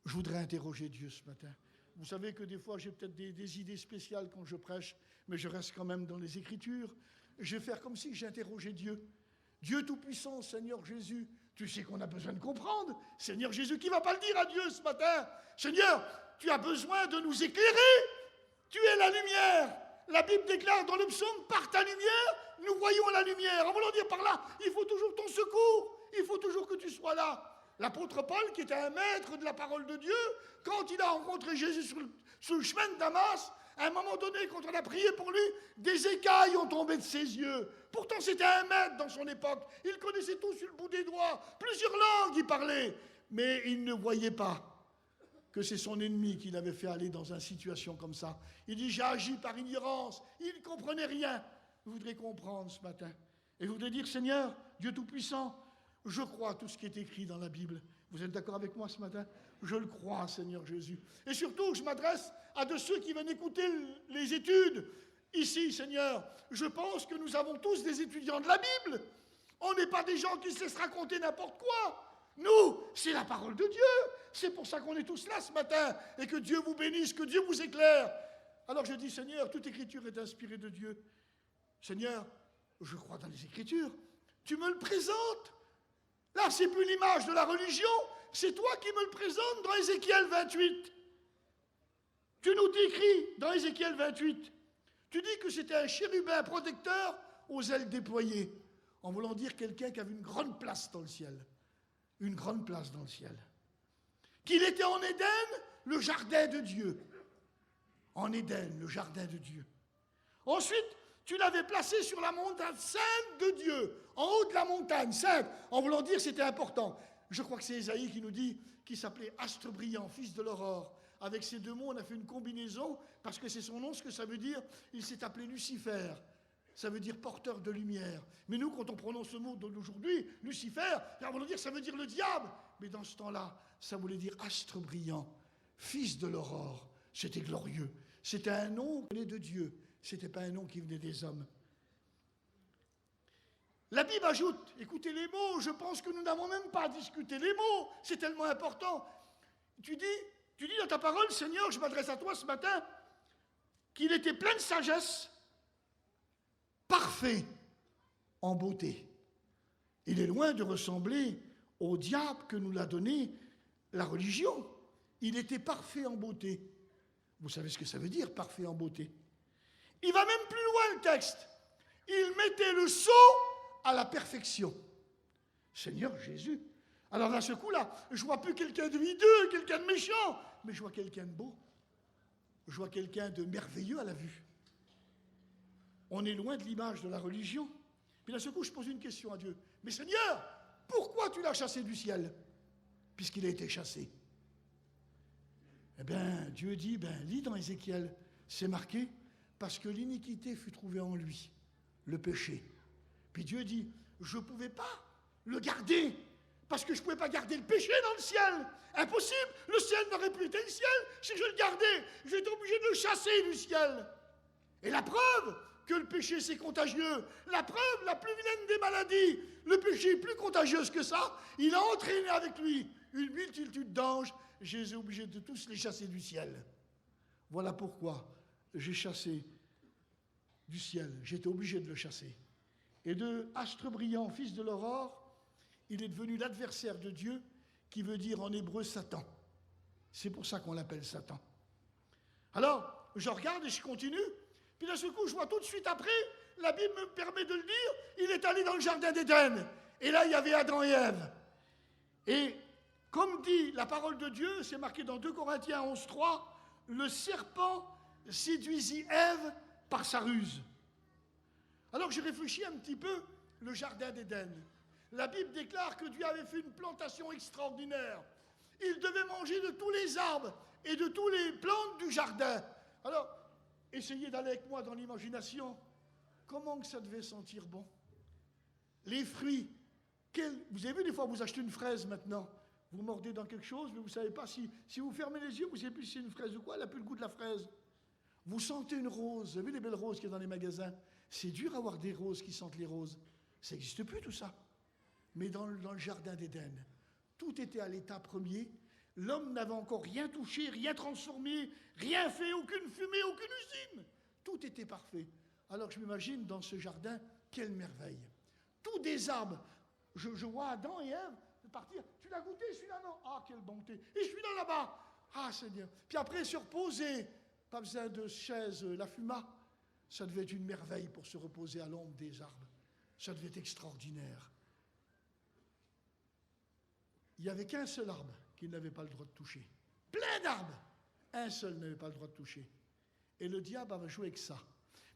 Speaker 1: Je voudrais interroger Dieu ce matin. Vous savez que des fois, j'ai peut-être des idées spéciales quand je prêche, mais je reste quand même dans les Écritures. Je vais faire comme si j'interrogeais Dieu. Dieu Tout-Puissant, Seigneur Jésus, tu sais qu'on a besoin de comprendre. Seigneur Jésus, qui ne va pas le dire à Dieu ce matin? Seigneur, tu as besoin de nous éclairer. Tu es la lumière. La Bible déclare dans le psaume, par ta lumière, nous voyons la lumière. En voulant dire par là, il faut toujours ton secours. Il faut toujours que tu sois là. L'apôtre Paul, qui était un maître de la parole de Dieu, quand il a rencontré Jésus sur le chemin de Damas, à un moment donné, quand on a prié pour lui, des écailles ont tombé de ses yeux. Pourtant, c'était un maître dans son époque. Il connaissait tout sur le bout des doigts. Plusieurs langues il parlait. Mais il ne voyait pas que c'est son ennemi qui l'avait fait aller dans une situation comme ça. Il dit, j'ai agi par ignorance. Il ne comprenait rien. Je voudrais comprendre ce matin. Et je voudrais dire, Seigneur, Dieu Tout-Puissant, je crois à tout ce qui est écrit dans la Bible. Vous êtes d'accord avec moi ce matin? Je le crois, Seigneur Jésus. Et surtout, je m'adresse à de ceux qui viennent écouter les études. Ici, Seigneur, je pense que nous avons tous des étudiants de la Bible. On n'est pas des gens qui se laissent raconter n'importe quoi. Nous, c'est la parole de Dieu. C'est pour ça qu'on est tous là ce matin. Et que Dieu vous bénisse, que Dieu vous éclaire. Alors je dis, Seigneur, toute écriture est inspirée de Dieu. Seigneur, je crois dans les Écritures. Tu me le présentes. Là, c'est plus l'image de la religion, c'est toi qui me le présentes dans Ézéchiel 28. Tu nous décris dans Ézéchiel 28. Tu dis que c'était un chérubin protecteur aux ailes déployées, en voulant dire quelqu'un qui avait une grande place dans le ciel. Une grande place dans le ciel. Qu'il était en Éden, le jardin de Dieu. En Éden, le jardin de Dieu. Ensuite, tu l'avais placé sur la montagne sainte de Dieu, en haut de la montagne sainte, en voulant dire c'était important. Je crois que c'est Ésaïe qui nous dit qu'il s'appelait Astre brillant, fils de l'aurore. Avec ces deux mots, on a fait une combinaison, parce que c'est son nom, ce que ça veut dire. Il s'est appelé Lucifer. Ça veut dire porteur de lumière. Mais nous, quand on prononce ce mot d'aujourd'hui, Lucifer, on va dire ça veut dire le diable. Mais dans ce temps-là, ça voulait dire astre brillant, fils de l'aurore. C'était glorieux. C'était un nom qui venait de Dieu. Ce n'était pas un nom qui venait des hommes. La Bible ajoute, écoutez les mots, je pense que nous n'avons même pas à discuter les mots, c'est tellement important. Tu dis dans ta parole, Seigneur, je m'adresse à toi ce matin, qu'il était plein de sagesse, parfait en beauté. Il est loin de ressembler au diable que nous l'a donné la religion. Il était parfait en beauté. Vous savez ce que ça veut dire, parfait en beauté? Il va même plus loin, le texte. Il mettait le sceau à la perfection. Seigneur Jésus. Alors d'un seul coup, là, je ne vois plus quelqu'un de hideux, quelqu'un de méchant, mais je vois quelqu'un de beau. Je vois quelqu'un de merveilleux à la vue. On est loin de l'image de la religion. Puis d'un seul coup, je pose une question à Dieu. Mais Seigneur, pourquoi tu l'as chassé du ciel? Puisqu'il a été chassé. Eh bien, Dieu dit, lis dans Ézéchiel, c'est marqué, parce que l'iniquité fut trouvée en lui, le péché. Puis Dieu dit, je ne pouvais pas le garder, parce que je ne pouvais pas garder le péché dans le ciel. Impossible, le ciel n'aurait plus été le ciel si je le gardais. J'étais obligé de le chasser du ciel. Et la preuve que le péché c'est contagieux, la preuve la plus vilaine des maladies, le péché est plus contagieux que ça, il a entraîné avec lui une multitude d'anges, Jésus est obligé de tous les chasser du ciel. Voilà pourquoi j'ai chassé du ciel. J'étais obligé de le chasser. Et de astre brillant, fils de l'aurore, il est devenu l'adversaire de Dieu, qui veut dire en hébreu Satan. C'est pour ça qu'on l'appelle Satan. Alors, je regarde et je continue. Puis d'un seul coup, je vois tout de suite après, la Bible me permet de le dire, il est allé dans le jardin d'Éden. Et là, il y avait Adam et Ève. Et comme dit la parole de Dieu, c'est marqué dans 2 Corinthiens 11:3, le serpent séduisit Ève par sa ruse. Alors j'ai réfléchi un petit peu, le jardin d'Éden. La Bible déclare que Dieu avait fait une plantation extraordinaire. Il devait manger de tous les arbres et de tous les plantes du jardin. Alors, essayez d'aller avec moi dans l'imagination. Comment que ça devait sentir bon? Les fruits. Vous avez vu, des fois, vous achetez une fraise maintenant. Vous mordez dans quelque chose, mais vous ne savez pas si vous fermez les yeux, vous ne savez plus si c'est une fraise ou quoi, elle n'a plus le goût de la fraise. Vous sentez une rose. Vous avez vu les belles roses qu'il y a dans les magasins? C'est dur à avoir des roses qui sentent les roses. Ça n'existe plus, tout ça. Mais dans le jardin d'Éden, tout était à l'état premier. L'homme n'avait encore rien touché, rien transformé, rien fait, aucune fumée, aucune usine. Tout était parfait. Alors je m'imagine dans ce jardin, quelle merveille. Tous des arbres. Je vois Adam et Ève partir. Tu l'as goûté celui-là? Non. Ah, quelle bonté. Et celui-là là-bas. Ah, Seigneur. Puis après, se reposer. Pas besoin de chaise, la fuma. Ça devait être une merveille pour se reposer à l'ombre des arbres. Ça devait être extraordinaire. Il n'y avait qu'un seul arbre qu'il n'avait pas le droit de toucher. Plein d'arbres. Un seul n'avait pas le droit de toucher. Et le diable avait joué avec ça.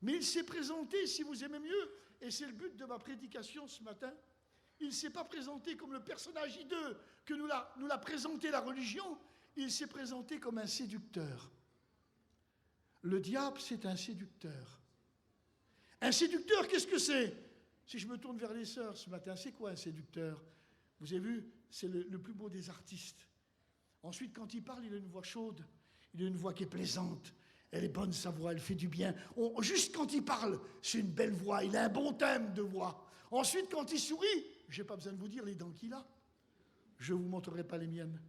Speaker 1: Mais il s'est présenté, si vous aimez mieux, et c'est le but de ma prédication ce matin, il ne s'est pas présenté comme le personnage hideux que nous l'a présenté la religion, il s'est présenté comme un séducteur. Le diable, c'est un séducteur. Un séducteur, qu'est-ce que c'est? Si je me tourne vers les sœurs ce matin, c'est quoi un séducteur? Vous avez vu, c'est le plus beau des artistes. Ensuite, quand il parle, il a une voix chaude, il a une voix qui est plaisante. Elle est bonne, sa voix, elle fait du bien. Juste quand il parle, c'est une belle voix, il a un bon thème de voix. Ensuite, quand il sourit, je n'ai pas besoin de vous dire les dents qu'il a. Je ne vous montrerai pas les miennes.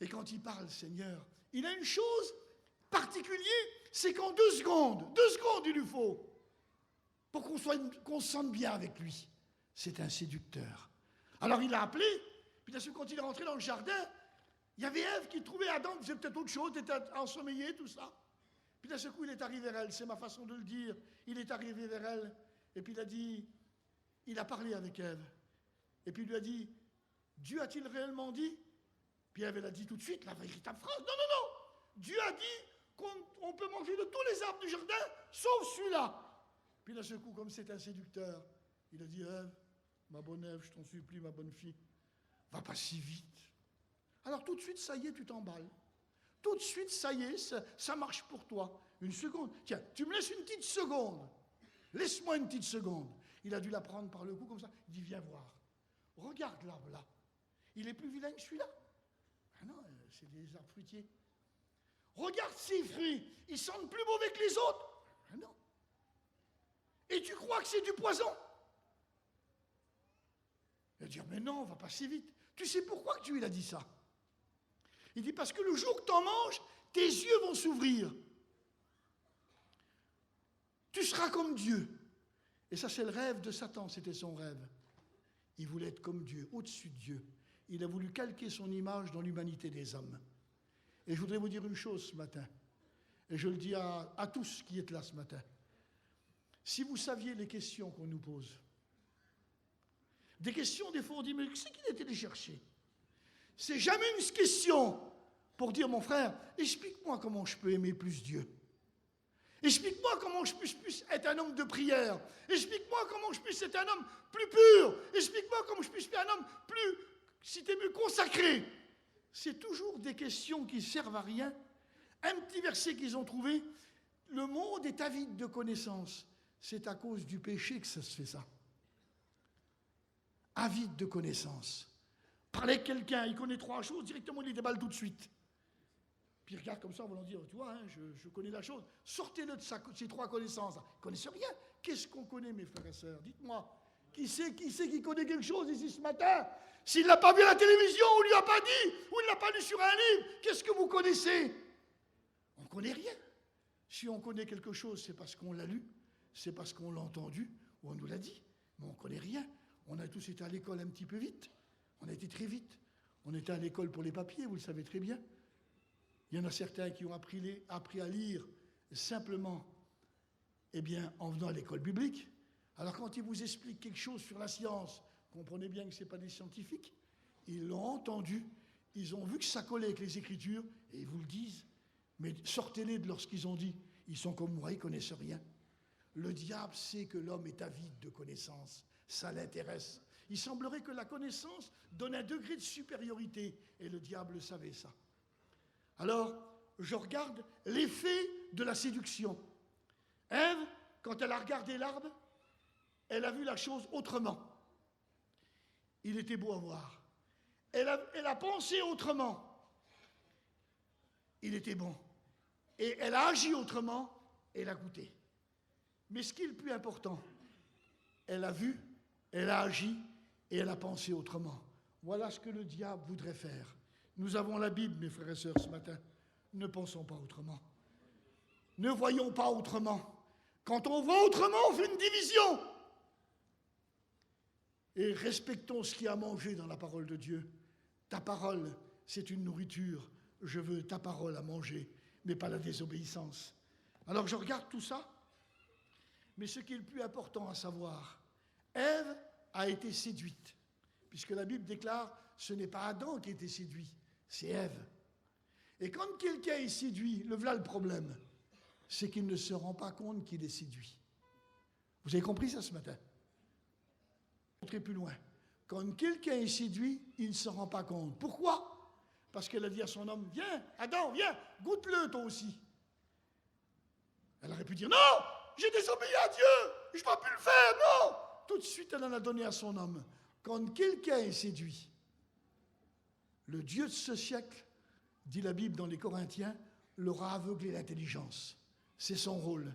Speaker 1: Et quand il parle, Seigneur, il a une chose particulière, c'est qu'en 2 secondes il lui faut, pour qu'on se sente bien avec lui. C'est un séducteur. Alors il l'a appelé, puis d'un seul coup, quand il est rentré dans le jardin, il y avait Ève qui trouvait Adam, qui faisait peut-être autre chose, était ensommeillé, tout ça. Puis d'un seul coup, il est arrivé vers elle, c'est ma façon de le dire. Il est arrivé vers elle, et puis il a parlé avec Ève. Et puis il lui a dit, Dieu a-t-il réellement dit? Puis Ève, elle a dit tout de suite la véritable phrase, non, non, non, Dieu a dit qu'on peut manger de tous les arbres du jardin, sauf celui-là. Puis d'un seul coup, comme c'est un séducteur, il a dit, Ève, ma bonne Ève, je t'en supplie, ma bonne fille, va pas si vite. Alors tout de suite, ça y est, tu t'emballes. Tout de suite, ça y est, ça marche pour toi. Une seconde. Tiens, tu me laisses une petite seconde. Laisse-moi une petite seconde. Il a dû la prendre par le cou comme ça. Il dit, viens voir. Regarde l'arbre là. Il est plus vilain que celui-là. Ah non, c'est des arbres fruitiers. Regarde ces fruits. Ils sentent plus mauvais que les autres. Ah non. Et tu crois que c'est du poison? Il va dire, mais non, on va pas si vite. Tu sais pourquoi que Dieu il a dit ça? Il dit, parce que le jour que tu en manges, tes yeux vont s'ouvrir. Tu seras comme Dieu. Et ça, c'est le rêve de Satan, c'était son rêve. Il voulait être comme Dieu, au-dessus de Dieu. Il a voulu calquer son image dans l'humanité des hommes. Et je voudrais vous dire une chose ce matin, et je le dis à tous qui êtes là ce matin. Si vous saviez les questions qu'on nous pose, des questions, des fois on dit, mais qui c'est qu'il était les chercher? C'est jamais une question pour dire, mon frère, explique-moi comment je peux aimer plus Dieu. Explique-moi comment je puisse être un homme de prière. Explique-moi comment je puisse être un homme plus pur. Explique-moi comment je puisse être un homme plus, si tu es mieux, consacré. C'est toujours des questions qui servent à rien. Un petit verset qu'ils ont trouvé, le monde est avide de connaissances. C'est à cause du péché que ça se fait ça. Avide de connaissances. Parler avec quelqu'un, il connaît 3 choses, directement il les déballe tout de suite. Puis il regarde comme ça en voulant dire, tu vois, hein, je connais la chose. Sortez-le de ces 3 connaissances. Ils ne connaissent rien. Qu'est-ce qu'on connaît, mes frères et sœurs? Dites-moi, qui c'est qui connaît quelque chose ici ce matin? S'il ne l'a pas vu à la télévision, ou il ne lui a pas dit, ou il ne l'a pas lu sur un livre, qu'est-ce que vous connaissez? On ne connaît rien. Si on connaît quelque chose, c'est parce qu'on l'a lu, c'est parce qu'on l'a entendu, ou on nous l'a dit, mais on ne connaît rien. On a tous été à l'école un petit peu vite, on a été très vite. On était à l'école pour les papiers, vous le savez très bien. Il y en a certains qui ont appris à lire simplement en venant à l'école biblique. Alors quand ils vous expliquent quelque chose sur la science, comprenez bien que ce n'est pas des scientifiques, ils l'ont entendu, ils ont vu que ça collait avec les Écritures, et ils vous le disent. Mais sortez-les de lorsqu'ils ont dit, ils sont comme moi, ils ne connaissent rien. Le diable sait que l'homme est avide de connaissances, ça l'intéresse. Il semblerait que la connaissance donne un degré de supériorité, et le diable savait ça. Alors, je regarde l'effet de la séduction. Ève, quand elle a regardé l'arbre, elle a vu la chose autrement. Il était beau à voir. Elle a pensé autrement. Il était bon. Et elle a agi autrement, et elle a goûté. Mais ce qui est le plus important, elle a vu, elle a agi, et elle a pensé autrement. Voilà ce que le diable voudrait faire. Nous avons la Bible, mes frères et sœurs, ce matin. Ne pensons pas autrement. Ne voyons pas autrement. Quand on voit autrement, on fait une division. Et respectons ce qu'il y a à manger dans la parole de Dieu. Ta parole, c'est une nourriture. Je veux ta parole à manger, mais pas la désobéissance. Alors je regarde tout ça, mais ce qui est le plus important à savoir, Ève a été séduite, puisque la Bible déclare, ce n'est pas Adam qui a été séduit, c'est Ève. Et quand quelqu'un est séduit, voilà le problème, c'est qu'il ne se rend pas compte qu'il est séduit. Vous avez compris ça ce matin? Je vais plus loin. Quand quelqu'un est séduit, il ne se rend pas compte. Pourquoi? Parce qu'elle a dit à son homme, viens, Adam, viens, goûte-le toi aussi. Elle aurait pu dire, non, j'ai désobéi à Dieu, je ne vais plus le faire, non. Tout de suite, elle en a donné à son homme. Quand quelqu'un est séduit, le Dieu de ce siècle, dit la Bible dans les Corinthiens, leur a aveuglé l'intelligence. C'est son rôle.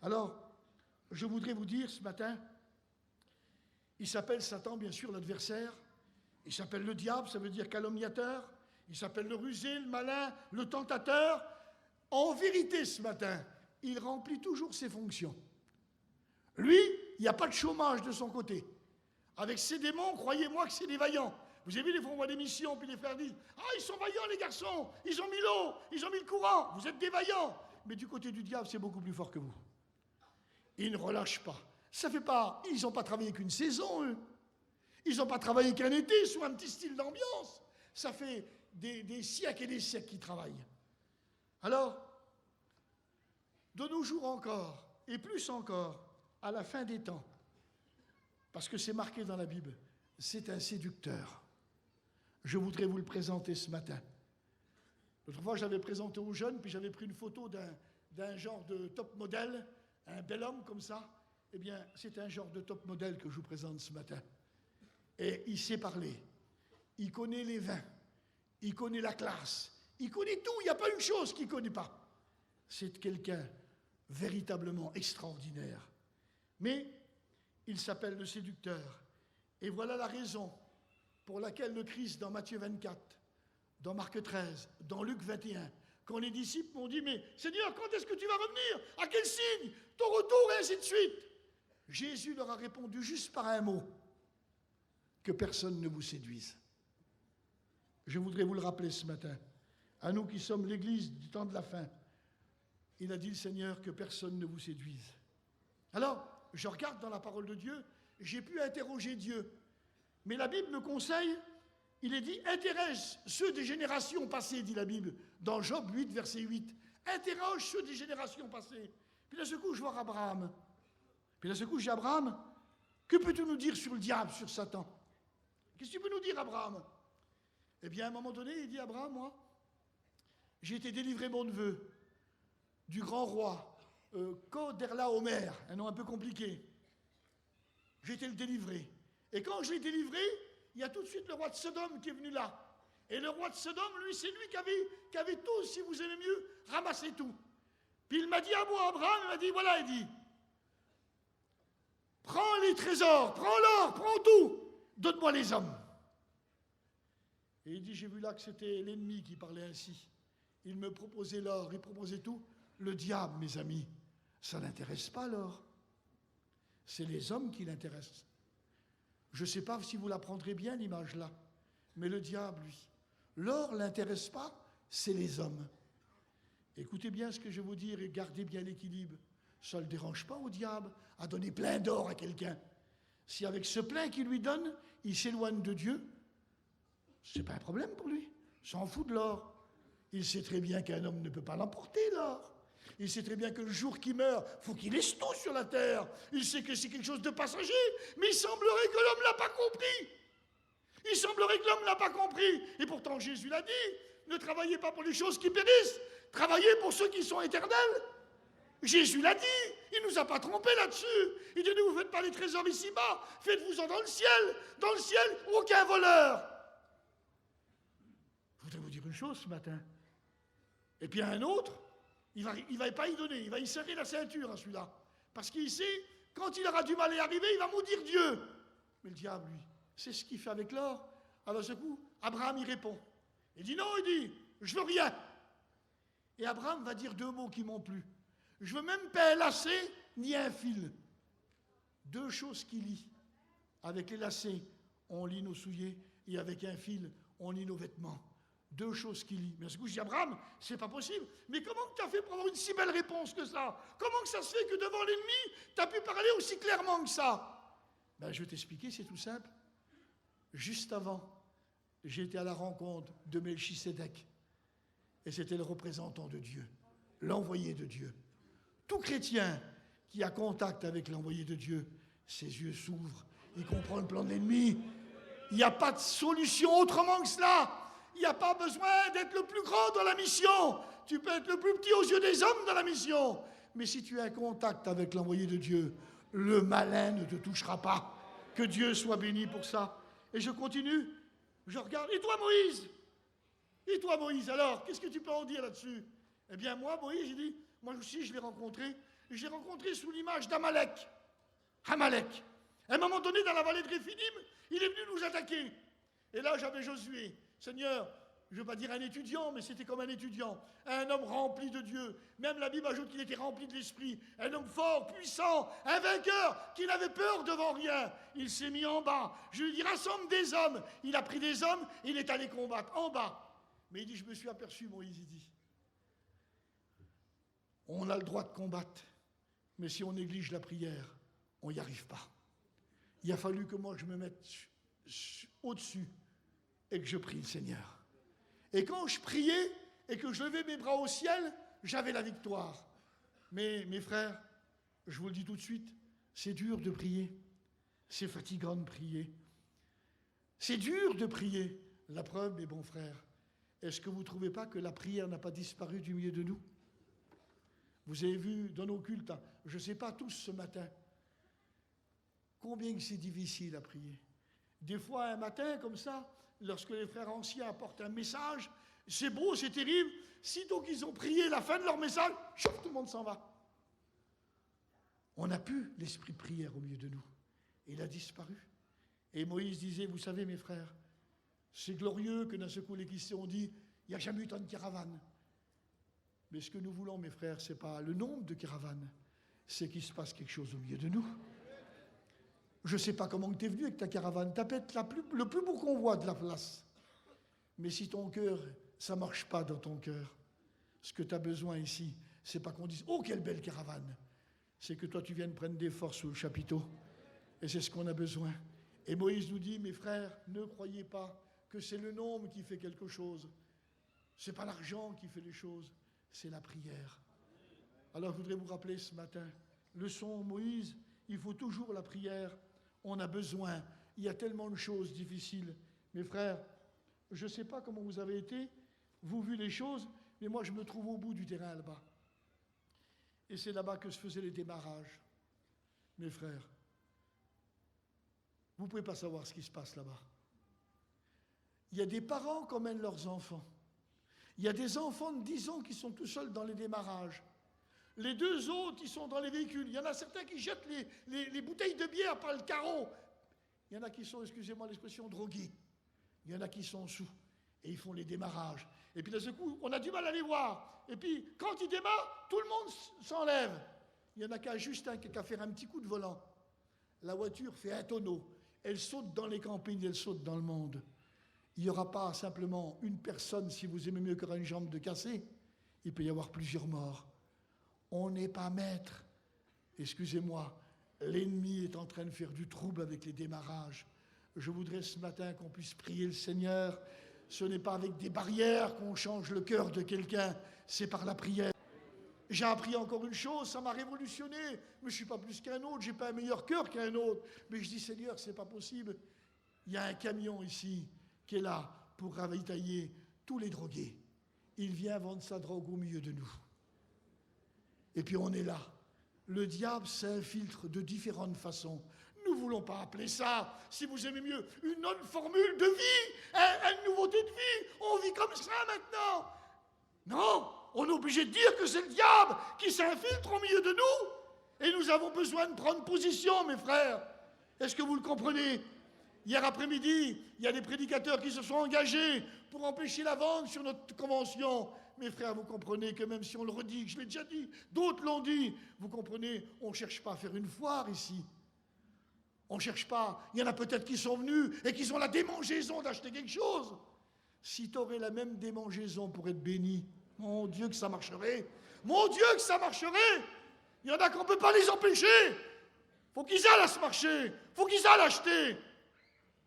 Speaker 1: Alors, je voudrais vous dire ce matin, il s'appelle Satan, bien sûr, l'adversaire. Il s'appelle le diable, ça veut dire calomniateur. Il s'appelle le rusé, le malin, le tentateur. En vérité, ce matin, il remplit toujours ses fonctions. Lui, il n'y a pas de chômage de son côté. Avec ses démons, croyez-moi que c'est des vaillants. Vous avez vu, les fois on voit des missions, puis les frères disent « Ah, ils sont vaillants, les garçons, ils ont mis l'eau, ils ont mis le courant, vous êtes des vaillants !» Mais du côté du diable, c'est beaucoup plus fort que vous. Ils ne relâchent pas. Ça fait pas, ils n'ont pas travaillé qu'une saison, eux. Ils n'ont pas travaillé qu'un été sur un petit style d'ambiance. Ça fait des siècles et des siècles qu'ils travaillent. Alors, de nos jours encore, et plus encore, à la fin des temps, parce que c'est marqué dans la Bible, c'est un séducteur. Je voudrais vous le présenter ce matin. L'autre fois, je l'avais présenté aux jeunes, puis j'avais pris une photo d'un genre de top modèle, un bel homme comme ça. Eh bien, c'est un genre de top modèle que je vous présente ce matin. Et il sait parler. Il connaît les vins. Il connaît la classe. Il connaît tout. Il n'y a pas une chose qu'il ne connaît pas. C'est quelqu'un véritablement extraordinaire. Mais il s'appelle le séducteur. Et voilà la raison pour laquelle le Christ, dans Matthieu 24, dans Marc 13, dans Luc 21, quand les disciples m'ont dit « Mais Seigneur, quand est-ce que tu vas revenir? À quel signe? Ton retour ?» et ainsi de suite. Jésus leur a répondu juste par un mot, que personne ne vous séduise. Je voudrais vous le rappeler ce matin, à nous qui sommes l'Église du temps de la fin. Il a dit le Seigneur que personne ne vous séduise. Alors, je regarde dans la parole de Dieu, j'ai pu interroger Dieu, mais la Bible me conseille, il est dit, interroge ceux des générations passées, dit la Bible, dans Job 8, verset 8. Interroge ceux des générations passées. Puis d'un seul coup, je vois Abraham. Puis d'un seul coup, je dis, Abraham, que peux-tu nous dire sur le diable, sur Satan? Qu'est-ce que tu peux nous dire, Abraham? Eh bien, à un moment donné, il dit, Abraham, moi, j'ai été délivré, mon neveu, du grand roi, Coderlaomer, un nom un peu compliqué. J'ai été le délivré. Et quand je l'ai délivré, il y a tout de suite le roi de Sodome qui est venu là. Et le roi de Sodome, lui, c'est lui qui avait tout, si vous aimez mieux, ramassé tout. Puis il m'a dit à moi, Abraham, il m'a dit, voilà, il dit, prends les trésors, prends l'or, prends tout, donne-moi les hommes. Et il dit, j'ai vu là que c'était l'ennemi qui parlait ainsi. il me proposait l'or, il proposait tout. Le diable, mes amis, ça n'intéresse pas l'or. C'est les hommes qui l'intéressent. Je ne sais pas si vous la prendrez bien, l'image là, mais le diable, lui, l'or ne l'intéresse pas, c'est les hommes. Écoutez bien ce que je vais vous dire et gardez bien l'équilibre. Ça ne le dérange pas au diable à donner plein d'or à quelqu'un. Si avec ce plein qu'il lui donne, il s'éloigne de Dieu, ce n'est pas un problème pour lui. Il s'en fout de l'or. Il sait très bien qu'un homme ne peut pas l'emporter, l'or. Il sait très bien que le jour qu'il meurt, il faut qu'il laisse tout sur la terre. Il sait que c'est quelque chose de passager, mais il semblerait que l'homme ne l'a pas compris. Il semblerait que l'homme ne l'a pas compris. Et pourtant, Jésus l'a dit, ne travaillez pas pour les choses qui périssent, travaillez pour ceux qui sont éternels. Jésus l'a dit, il ne nous a pas trompés là-dessus. Il dit, ne vous faites pas les trésors ici-bas, faites-vous-en dans le ciel. Dans le ciel, aucun voleur. Je voudrais vous dire une chose ce matin. Et puis un autre, il va pas y donner, il va y serrer la ceinture à celui-là. Parce qu'il sait, quand il aura du mal à y arriver, il va maudire Dieu. Mais le diable, lui, c'est ce qu'il fait avec l'or. Alors ce coup, Abraham y répond. Il dit non, il dit, je veux rien. Et Abraham va dire deux mots qui m'ont plu. Je veux même pas un lacet ni un fil. Deux choses qu'il lie. Avec les lacets, on lie nos souliers, et avec un fil, on lie nos vêtements. Deux choses qu'il lie. Mais ce coup, je dis, Abraham, c'est pas possible. Mais comment tu as fait pour avoir une si belle réponse que ça? Comment que ça se fait que devant l'ennemi, tu as pu parler aussi clairement que ça? Ben, je vais t'expliquer, c'est tout simple. Juste avant, j'étais à la rencontre de Melchisédek. Et c'était le représentant de Dieu, l'envoyé de Dieu. Tout chrétien qui a contact avec l'envoyé de Dieu, ses yeux s'ouvrent, il comprend le plan de l'ennemi. Il n'y a pas de solution autrement que cela. Il n'y a pas besoin d'être le plus grand dans la mission. Tu peux être le plus petit aux yeux des hommes dans la mission. Mais si tu as un contact avec l'envoyé de Dieu, le malin ne te touchera pas. Que Dieu soit béni pour ça. Et je continue, je regarde. Et toi, Moïse? Et toi, Moïse, alors, qu'est-ce que tu peux en dire là-dessus? Eh bien, moi, Moïse, j'ai dit, moi aussi, je l'ai rencontré. Je l'ai rencontré sous l'image d'Amalek. Amalek. À un moment donné, dans la vallée de Réphidim, il est venu nous attaquer. Et là, j'avais Josué. Seigneur, je ne veux pas dire un étudiant, mais c'était comme un étudiant. Un homme rempli de Dieu. Même la Bible ajoute qu'il était rempli de l'Esprit. Un homme fort, puissant, un vainqueur, qui n'avait peur devant rien. Il s'est mis en bas. Je lui ai dit, rassemble des hommes. Il a pris des hommes, et il est allé combattre en bas. Mais il dit, je me suis aperçu, Moïse, il dit, on a le droit de combattre, mais si on néglige la prière, on n'y arrive pas. Il a fallu que moi je me mette au-dessus et que je prie le Seigneur. Et quand je priais et que je levais mes bras au ciel, j'avais la victoire. Mais mes frères, je vous le dis tout de suite, c'est dur de prier. C'est fatigant de prier. C'est dur de prier. La preuve, mes bons frères, est-ce que vous ne trouvez pas que la prière n'a pas disparu du milieu de nous? Vous avez vu dans nos cultes, je ne sais pas tous ce matin, combien c'est difficile à prier. Des fois, un matin, comme ça, lorsque les frères anciens apportent un message, c'est beau, c'est terrible. Sitôt qu'ils ont prié la fin de leur message, chouf, tout le monde s'en va. On n'a plus l'esprit de prière au milieu de nous. Il a disparu. Et Moïse disait, vous savez, mes frères, c'est glorieux que d'un seul coup les Christiens ont dit, il n'y a jamais eu tant de caravanes. Mais ce que nous voulons, mes frères, ce n'est pas le nombre de caravanes, c'est qu'il se passe quelque chose au milieu de nous. Je ne sais pas comment tu es venu avec ta caravane, tu as peut-être le plus beau convoi de la place. Mais si ton cœur, ça ne marche pas dans ton cœur, ce que tu as besoin ici, ce n'est pas qu'on dise « Oh, quelle belle caravane !» C'est que toi, tu viennes prendre des forces sous le chapiteau. Et c'est ce qu'on a besoin. Et Moïse nous dit « Mes frères, ne croyez pas que c'est le nombre qui fait quelque chose. Ce n'est pas l'argent qui fait les choses. C'est la prière. » Alors je voudrais vous rappeler ce matin, leçon Moïse, il faut toujours la prière, on a besoin, il y a tellement de choses difficiles. Mes frères, je ne sais pas comment vous avez été, vous vu les choses, mais moi je me trouve au bout du terrain là-bas. Et c'est là-bas que se faisaient les démarrages. Mes frères, vous ne pouvez pas savoir ce qui se passe là-bas. Il y a des parents qui emmènent leurs enfants. Il y a des enfants de 10 ans qui sont tout seuls dans les démarrages. Les deux autres, ils sont dans les véhicules. Il y en a certains qui jettent les bouteilles de bière par le carreau. Il y en a qui sont, excusez-moi l'expression, drogués. Il y en a qui sont sous. Et ils font les démarrages. Et puis d'un seul coup, on a du mal à les voir. Et puis, quand il démarre, tout le monde s'enlève. Il n'y en a qu'à Justin qui a qu'à faire un petit coup de volant. La voiture fait un tonneau. Elle saute dans les campings, elle saute dans le monde. Il n'y aura pas simplement une personne, si vous aimez mieux, qui aura une jambe de cassée. Il peut y avoir plusieurs morts. On n'est pas maître. Excusez-moi, l'ennemi est en train de faire du trouble avec les démarrages. Je voudrais ce matin qu'on puisse prier le Seigneur. Ce n'est pas avec des barrières qu'on change le cœur de quelqu'un, c'est par la prière. J'ai appris encore une chose, ça m'a révolutionné. Mais je ne suis pas plus qu'un autre, je n'ai pas un meilleur cœur qu'un autre. Mais je dis, Seigneur, ce n'est pas possible. Il y a un camion ici qui est là pour ravitailler tous les drogués. Il vient vendre sa drogue au milieu de nous. Et puis on est là. Le diable s'infiltre de différentes façons. Nous ne voulons pas appeler ça, si vous aimez mieux, une autre formule de vie, une nouveauté de vie. On vit comme ça maintenant. Non, on est obligé de dire que c'est le diable qui s'infiltre au milieu de nous. Et nous avons besoin de prendre position, mes frères. Est-ce que vous le comprenez? Hier après-midi, il y a des prédicateurs qui se sont engagés pour empêcher la vente sur notre convention. Mes frères, vous comprenez que même si on le redit, je l'ai déjà dit, d'autres l'ont dit, vous comprenez, on ne cherche pas à faire une foire ici. On ne cherche pas. Il y en a peut-être qui sont venus et qui ont la démangeaison d'acheter quelque chose. Si tu aurais la même démangeaison pour être béni, mon Dieu que ça marcherait. Mon Dieu que ça marcherait. Il y en a qu'on ne peut pas les empêcher. Faut qu'ils aillent à ce marché. Faut qu'ils aillent acheter.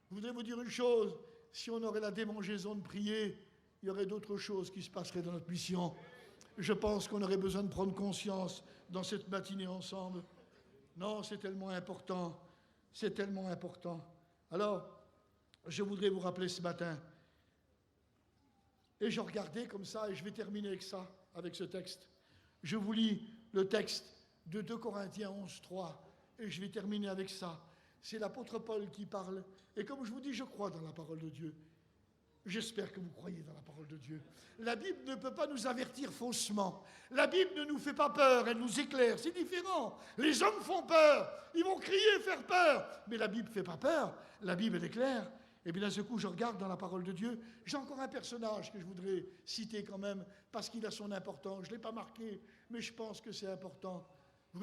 Speaker 1: Je voudrais vous dire une chose. Si on aurait la démangeaison de prier, il y aurait d'autres choses qui se passeraient dans notre mission. Je pense qu'on aurait besoin de prendre conscience dans cette matinée ensemble. Non, c'est tellement important. C'est tellement important. Alors, je voudrais vous rappeler ce matin, et je regardais comme ça, et je vais terminer avec ça, avec ce texte. Je vous lis le texte de 2 Corinthiens 11, 3, et je vais terminer avec ça. C'est l'apôtre Paul qui parle, et comme je vous dis, je crois dans la parole de Dieu. J'espère que vous croyez dans la parole de Dieu. La Bible ne peut pas nous avertir faussement. La Bible ne nous fait pas peur, elle nous éclaire. C'est différent. Les hommes font peur. Ils vont crier, faire peur. Mais la Bible ne fait pas peur. La Bible, elle est claire. Et bien d'un seul coup, je regarde dans la parole de Dieu. J'ai encore un personnage que je voudrais citer quand même, parce qu'il a son importance. Je ne l'ai pas marqué, mais je pense que c'est important. Je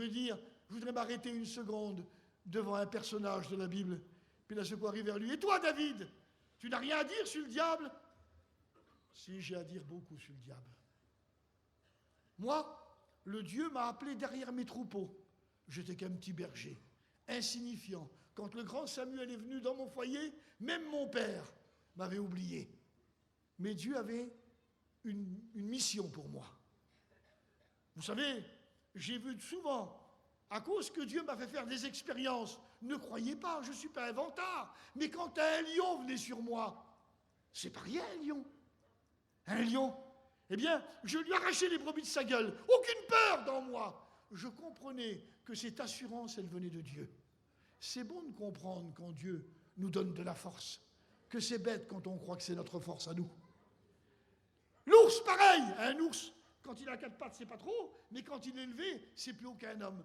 Speaker 1: voudrais m'arrêter une seconde devant un personnage de la Bible. Puis d'un seul coup, arrive vers lui. Et toi, David ? Tu n'as rien à dire sur le diable? Si, j'ai à dire beaucoup sur le diable. Moi, le Dieu m'a appelé derrière mes troupeaux. J'étais qu'un petit berger, insignifiant. Quand le grand Samuel est venu dans mon foyer, même mon père m'avait oublié. Mais Dieu avait une mission pour moi. Vous savez, j'ai vu souvent, à cause que Dieu m'a fait faire des expériences, ne croyez pas, je ne suis pas un vantard, mais quand un lion venait sur moi, c'est pas rien un lion. Un lion, eh bien, je lui arrachais les brebis de sa gueule, aucune peur dans moi. Je comprenais que cette assurance, elle venait de Dieu. C'est bon de comprendre quand Dieu nous donne de la force, que c'est bête quand on croit que c'est notre force à nous. L'ours, pareil, un ours, quand il a 4 pattes, c'est pas trop, mais quand il est élevé, c'est plus haut qu'un homme.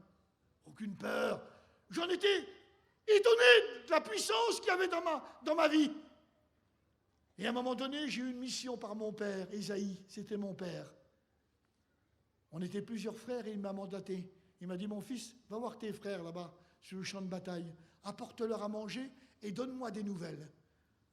Speaker 1: Aucune peur. J'en étais étonné de la puissance qu'il y avait dans ma vie. Et à un moment donné, j'ai eu une mission par mon père, Ésaïe, c'était mon père. On était plusieurs frères et il m'a mandaté. Il m'a dit, mon fils, va voir tes frères là-bas, sur le champ de bataille, apporte-leur à manger et donne-moi des nouvelles.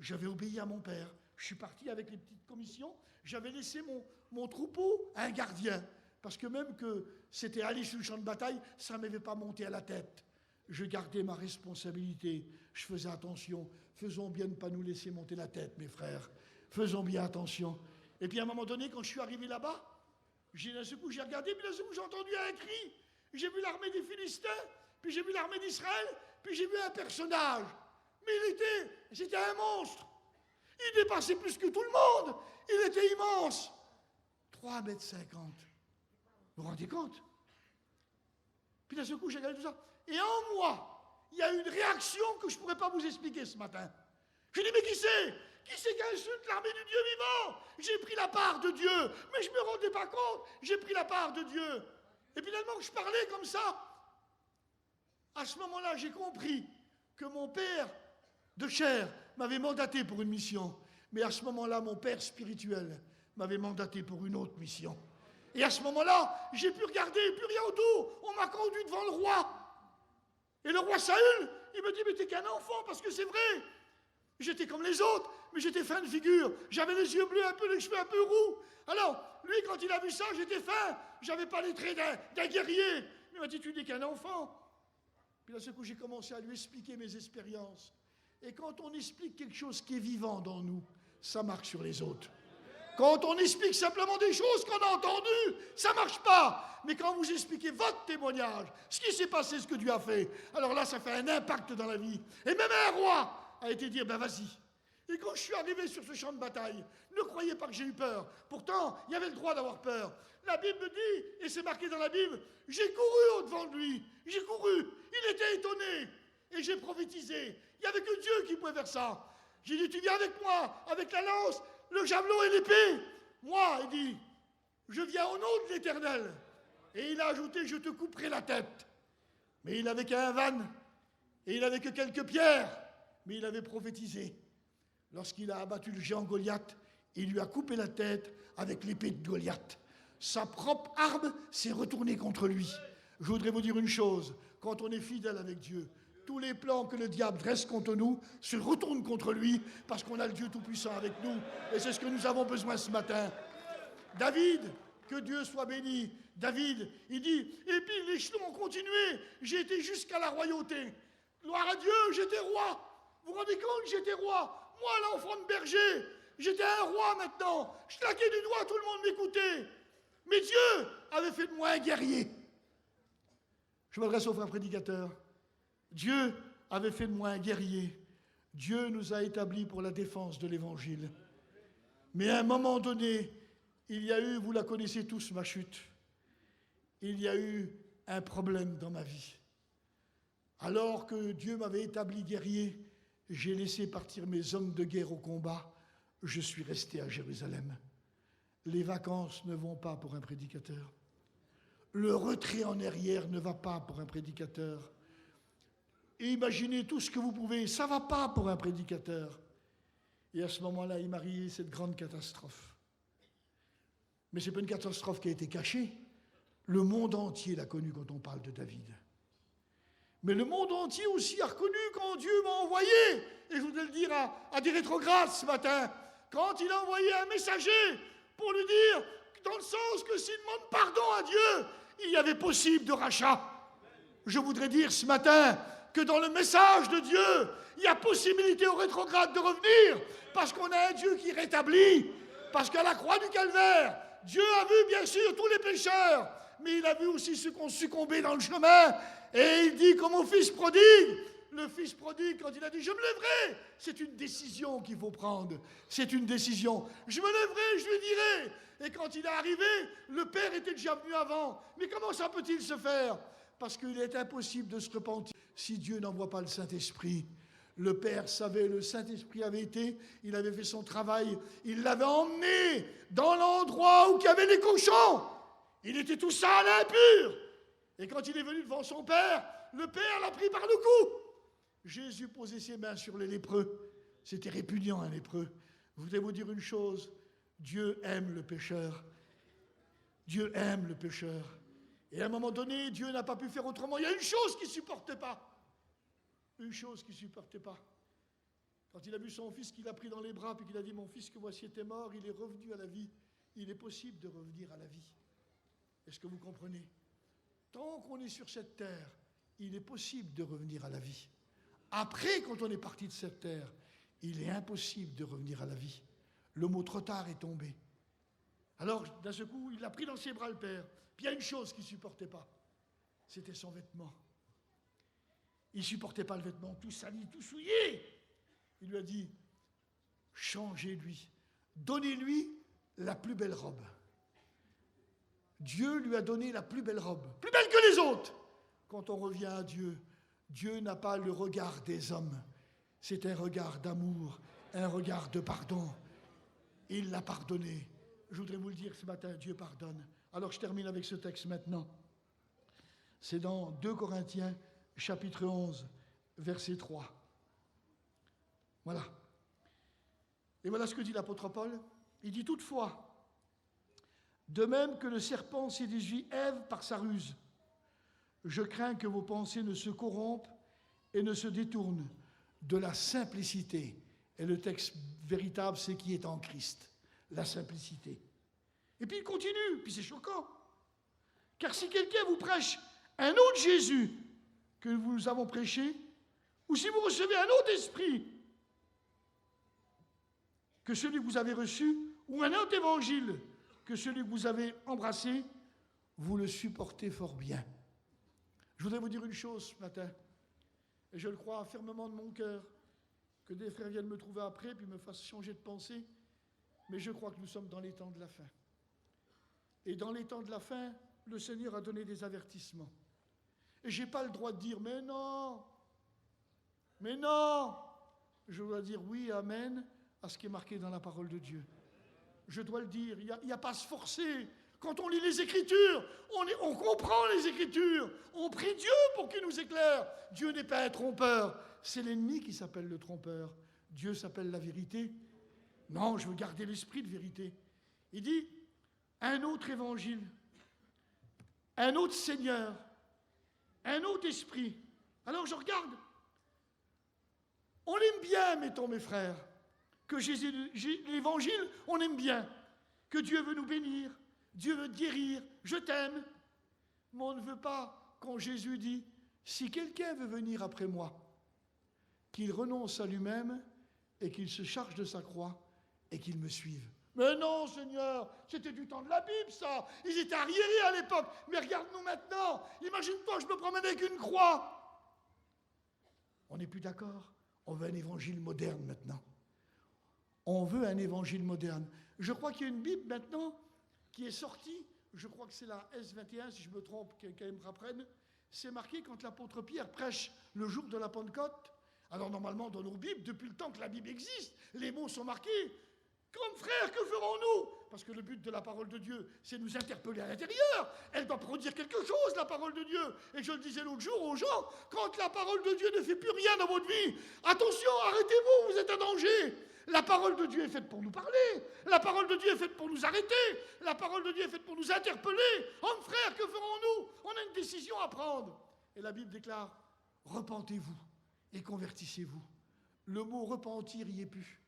Speaker 1: J'avais obéi à mon père. Je suis parti avec les petites commissions. J'avais laissé mon troupeau à un gardien. Parce que même que c'était aller sur le champ de bataille, ça ne m'avait pas monté à la tête. Je gardais ma responsabilité. Je faisais attention. Faisons bien de ne pas nous laisser monter la tête, mes frères. Faisons bien attention. Et puis à un moment donné, quand je suis arrivé là-bas, d'un seul coup, j'ai regardé, puis d'un seul coup, j'ai entendu un cri. J'ai vu l'armée des Philistins, puis j'ai vu l'armée d'Israël, puis j'ai vu un personnage. Mais c'était un monstre. Il dépassait plus que tout le monde. Il était immense. 3,50 m. Vous vous rendez compte? Puis d'un seul coup, j'ai regardé tout ça. Et en moi, il y a une réaction que je ne pourrais pas vous expliquer ce matin. Je dis, mais qui c'est? Qui c'est qui insulte l'armée du Dieu vivant? J'ai pris la part de Dieu, mais je ne me rendais pas compte. J'ai pris la part de Dieu. Et finalement, je parlais comme ça. À ce moment-là, j'ai compris que mon père de chair m'avait mandaté pour une mission. Mais à ce moment-là, mon père spirituel m'avait mandaté pour une autre mission. Et à ce moment-là, j'ai pu regarder, plus rien autour. On m'a conduit devant le roi. Et le roi Saül, il me dit, mais t'es qu'un enfant, parce que c'est vrai. J'étais comme les autres, mais j'étais fin de figure. J'avais les yeux bleus, un peu les cheveux un peu roux. Alors, lui, quand il a vu ça, j'étais fin. J'avais pas les traits d'un guerrier. Il m'a dit, tu n'es qu'un enfant. Puis là, ce coup, j'ai commencé à lui expliquer mes expériences. Et quand on explique quelque chose qui est vivant dans nous, ça marque sur les autres. Quand on explique simplement des choses qu'on a entendues, ça ne marche pas. Mais quand vous expliquez votre témoignage, ce qui s'est passé, ce que Dieu a fait, alors là, ça fait un impact dans la vie. Et même un roi a été dire, ben vas-y. Et quand je suis arrivé sur ce champ de bataille, ne croyez pas que j'ai eu peur. Pourtant, il y avait le droit d'avoir peur. La Bible dit, et c'est marqué dans la Bible, j'ai couru au-devant de lui. J'ai couru. Il était étonné. Et j'ai prophétisé. Il n'y avait que Dieu qui pouvait faire ça. J'ai dit, tu viens avec moi, avec la lance, le javelot et l'épée. Moi, il dit, je viens au nom de l'Éternel. Et il a ajouté, je te couperai la tête. Mais il n'avait qu'un van, et il n'avait que quelques pierres. Mais il avait prophétisé. Lorsqu'il a abattu le géant Goliath, il lui a coupé la tête avec l'épée de Goliath. Sa propre arme s'est retournée contre lui. Je voudrais vous dire une chose, quand on est fidèle avec Dieu, tous les plans que le diable dresse contre nous se retournent contre lui parce qu'on a le Dieu Tout-Puissant avec nous. Et c'est ce que nous avons besoin ce matin. David, que Dieu soit béni. David, il dit, et puis les échelons ont continué. J'ai été jusqu'à la royauté. Gloire à Dieu, j'étais roi. Vous vous rendez compte, j'étais roi. Moi, l'enfant de berger, j'étais un roi maintenant. Je claquais du doigt, tout le monde m'écoutait. Mais Dieu avait fait de moi un guerrier. Je m'adresse au frère prédicateur. Dieu avait fait de moi un guerrier. Dieu nous a établis pour la défense de l'Évangile. Mais à un moment donné, il y a eu, vous la connaissez tous, ma chute. Il y a eu un problème dans ma vie. Alors que Dieu m'avait établi guerrier, j'ai laissé partir mes hommes de guerre au combat. Je suis resté à Jérusalem. Les vacances ne vont pas pour un prédicateur. Le retrait en arrière ne va pas pour un prédicateur. Et imaginez tout ce que vous pouvez, ça ne va pas pour un prédicateur. Et à ce moment-là, il m'arrive cette grande catastrophe. Mais ce n'est pas une catastrophe qui a été cachée. Le monde entier l'a connue quand on parle de David. Mais le monde entier aussi a reconnu quand Dieu m'a envoyé, et je voudrais le dire à des rétrogrades ce matin, quand il a envoyé un messager pour lui dire, dans le sens que s'il demande pardon à Dieu, il y avait possible de rachat. Je voudrais dire ce matin que dans le message de Dieu, il y a possibilité aux rétrogrades de revenir, parce qu'on a un Dieu qui rétablit, parce qu'à la croix du Calvaire, Dieu a vu bien sûr tous les pécheurs, mais il a vu aussi ceux qui ont succombé dans le chemin, et il dit comme au fils prodigue, le fils prodigue, quand il a dit « je me lèverai », c'est une décision qu'il faut prendre, c'est une décision. Je me lèverai, je lui dirai. Et quand il est arrivé, le Père était déjà venu avant. Mais comment ça peut-il se faire? Parce qu'il est impossible de se repentir si Dieu n'envoie pas le Saint-Esprit. Le Père savait, le Saint-Esprit avait été, il avait fait son travail, il l'avait emmené dans l'endroit où il y avait les cochons. Il était tout sale, impur. Et quand il est venu devant son Père, le Père l'a pris par le cou. Jésus posait ses mains sur les lépreux. C'était répugnant, un lépreux. Je voudrais vous dire une chose, Dieu aime le pécheur. Dieu aime le pécheur. Et à un moment donné, Dieu n'a pas pu faire autrement. Il y a une chose qu'il ne supportait pas. Une chose qu'il ne supportait pas. Quand il a vu son fils qu'il a pris dans les bras, puis qu'il a dit « Mon fils que voici était mort, il est revenu à la vie. » Il est possible de revenir à la vie. Est-ce que vous comprenez? Tant qu'on est sur cette terre, il est possible de revenir à la vie. Après, quand on est parti de cette terre, il est impossible de revenir à la vie. Le mot trop tard est tombé. Alors, d'un seul coup, il l'a pris dans ses bras, le Père. Puis il y a une chose qu'il ne supportait pas. C'était son vêtement. Il ne supportait pas le vêtement tout sali, tout souillé. Il lui a dit, changez-lui. Donnez-lui la plus belle robe. Dieu lui a donné la plus belle robe. Plus belle que les autres. Quand on revient à Dieu, Dieu n'a pas le regard des hommes. C'est un regard d'amour, un regard de pardon. Il l'a pardonné. Je voudrais vous le dire ce matin, Dieu pardonne. Alors je termine avec ce texte maintenant. C'est dans 2 Corinthiens, chapitre 11, verset 3. Voilà. Et voilà ce que dit l'apôtre Paul. Il dit toutefois, De même que le serpent séduisit Ève par sa ruse. Je crains que vos pensées ne se corrompent et ne se détournent de la simplicité. Et le texte véritable, c'est qui est en Christ. La simplicité. Et puis il continue, puis c'est choquant. Car si quelqu'un vous prêche un autre Jésus que nous avons prêché, ou si vous recevez un autre esprit que celui que vous avez reçu, ou un autre évangile que celui que vous avez embrassé, vous le supportez fort bien. Je voudrais vous dire une chose ce matin, et je le crois fermement de mon cœur, que des frères viennent me trouver après, puis me fassent changer de pensée, mais je crois que nous sommes dans les temps de la fin. Et dans les temps de la fin, le Seigneur a donné des avertissements. Et je n'ai pas le droit de dire, mais non. Je dois dire oui, amen, à ce qui est marqué dans la parole de Dieu. Je dois le dire, il n'y a pas à se forcer. Quand on lit les Écritures, on comprend les Écritures. On prie Dieu pour qu'il nous éclaire. Dieu n'est pas un trompeur. C'est l'ennemi qui s'appelle le trompeur. Dieu s'appelle la vérité. Non, je veux garder l'esprit de vérité. Il dit, un autre évangile, un autre Seigneur, un autre esprit. Alors je regarde. On aime bien, mettons mes frères, que l'évangile, on aime bien, que Dieu veut nous bénir, Dieu veut te guérir, je t'aime. Mais on ne veut pas, quand Jésus dit, si quelqu'un veut venir après moi, qu'il renonce à lui-même et qu'il se charge de sa croix et qu'il me suive. Mais non, Seigneur, c'était du temps de la Bible, ça. Ils étaient arriérés à l'époque. Mais regarde-nous maintenant. Imagine-toi, je me promène avec une croix. On n'est plus d'accord. On veut un évangile moderne maintenant. On veut un évangile moderne. Je crois qu'il y a une Bible maintenant qui est sortie. Je crois que c'est la S21, si je me trompe, quelqu'un me rapprenne. C'est marqué quand l'apôtre Pierre prêche le jour de la Pentecôte. Alors normalement, dans nos Bibles, depuis le temps que la Bible existe, les mots sont marqués. Comme frères, que ferons-nous? Parce que le but de la parole de Dieu, c'est nous interpeller à l'intérieur. Elle doit produire quelque chose, la parole de Dieu. Et je le disais l'autre jour aux gens, quand la parole de Dieu ne fait plus rien dans votre vie, attention, arrêtez-vous, vous êtes en danger. La parole de Dieu est faite pour nous parler. La parole de Dieu est faite pour nous arrêter. La parole de Dieu est faite pour nous interpeller. Hommes, frères, que ferons-nous? On a une décision à prendre. Et la Bible déclare, repentez-vous et convertissez-vous. Le mot repentir y est plus.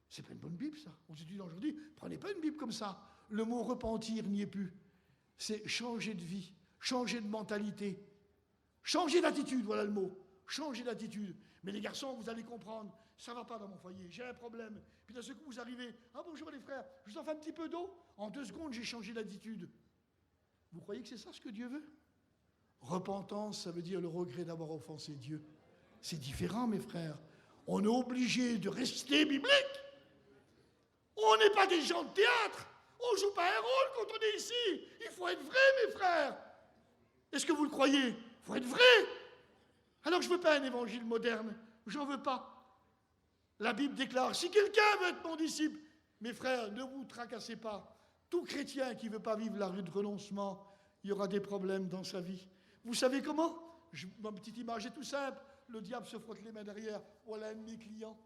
Speaker 1: C'est pas une bonne Bible, ça. On se dit aujourd'hui, prenez pas une Bible comme ça. Le mot repentir n'y est plus. C'est changer de vie, changer de mentalité, changer d'attitude, voilà le mot. Changer d'attitude. Mais les garçons, vous allez comprendre, ça va pas dans mon foyer, j'ai un problème. Puis d'un seul coup, vous arrivez, ah bonjour les frères, je vous en fais un petit peu d'eau. En 2 secondes, j'ai changé d'attitude. Vous croyez que c'est ça ce que Dieu veut? Repentance, ça veut dire le regret d'avoir offensé Dieu. C'est différent, mes frères. On est obligé de rester biblique. On n'est pas des gens de théâtre. On ne joue pas un rôle quand on est ici. Il faut être vrai, mes frères. Est-ce que vous le croyez? Il faut être vrai. Alors je ne veux pas un évangile moderne. J'en veux pas. La Bible déclare, si quelqu'un veut être mon disciple, mes frères, ne vous tracassez pas. Tout chrétien qui ne veut pas vivre la rue de renoncement, il y aura des problèmes dans sa vie. Vous savez comment? Ma petite image est tout simple. Le diable se frotte les mains derrière. Voilà un de mes clients.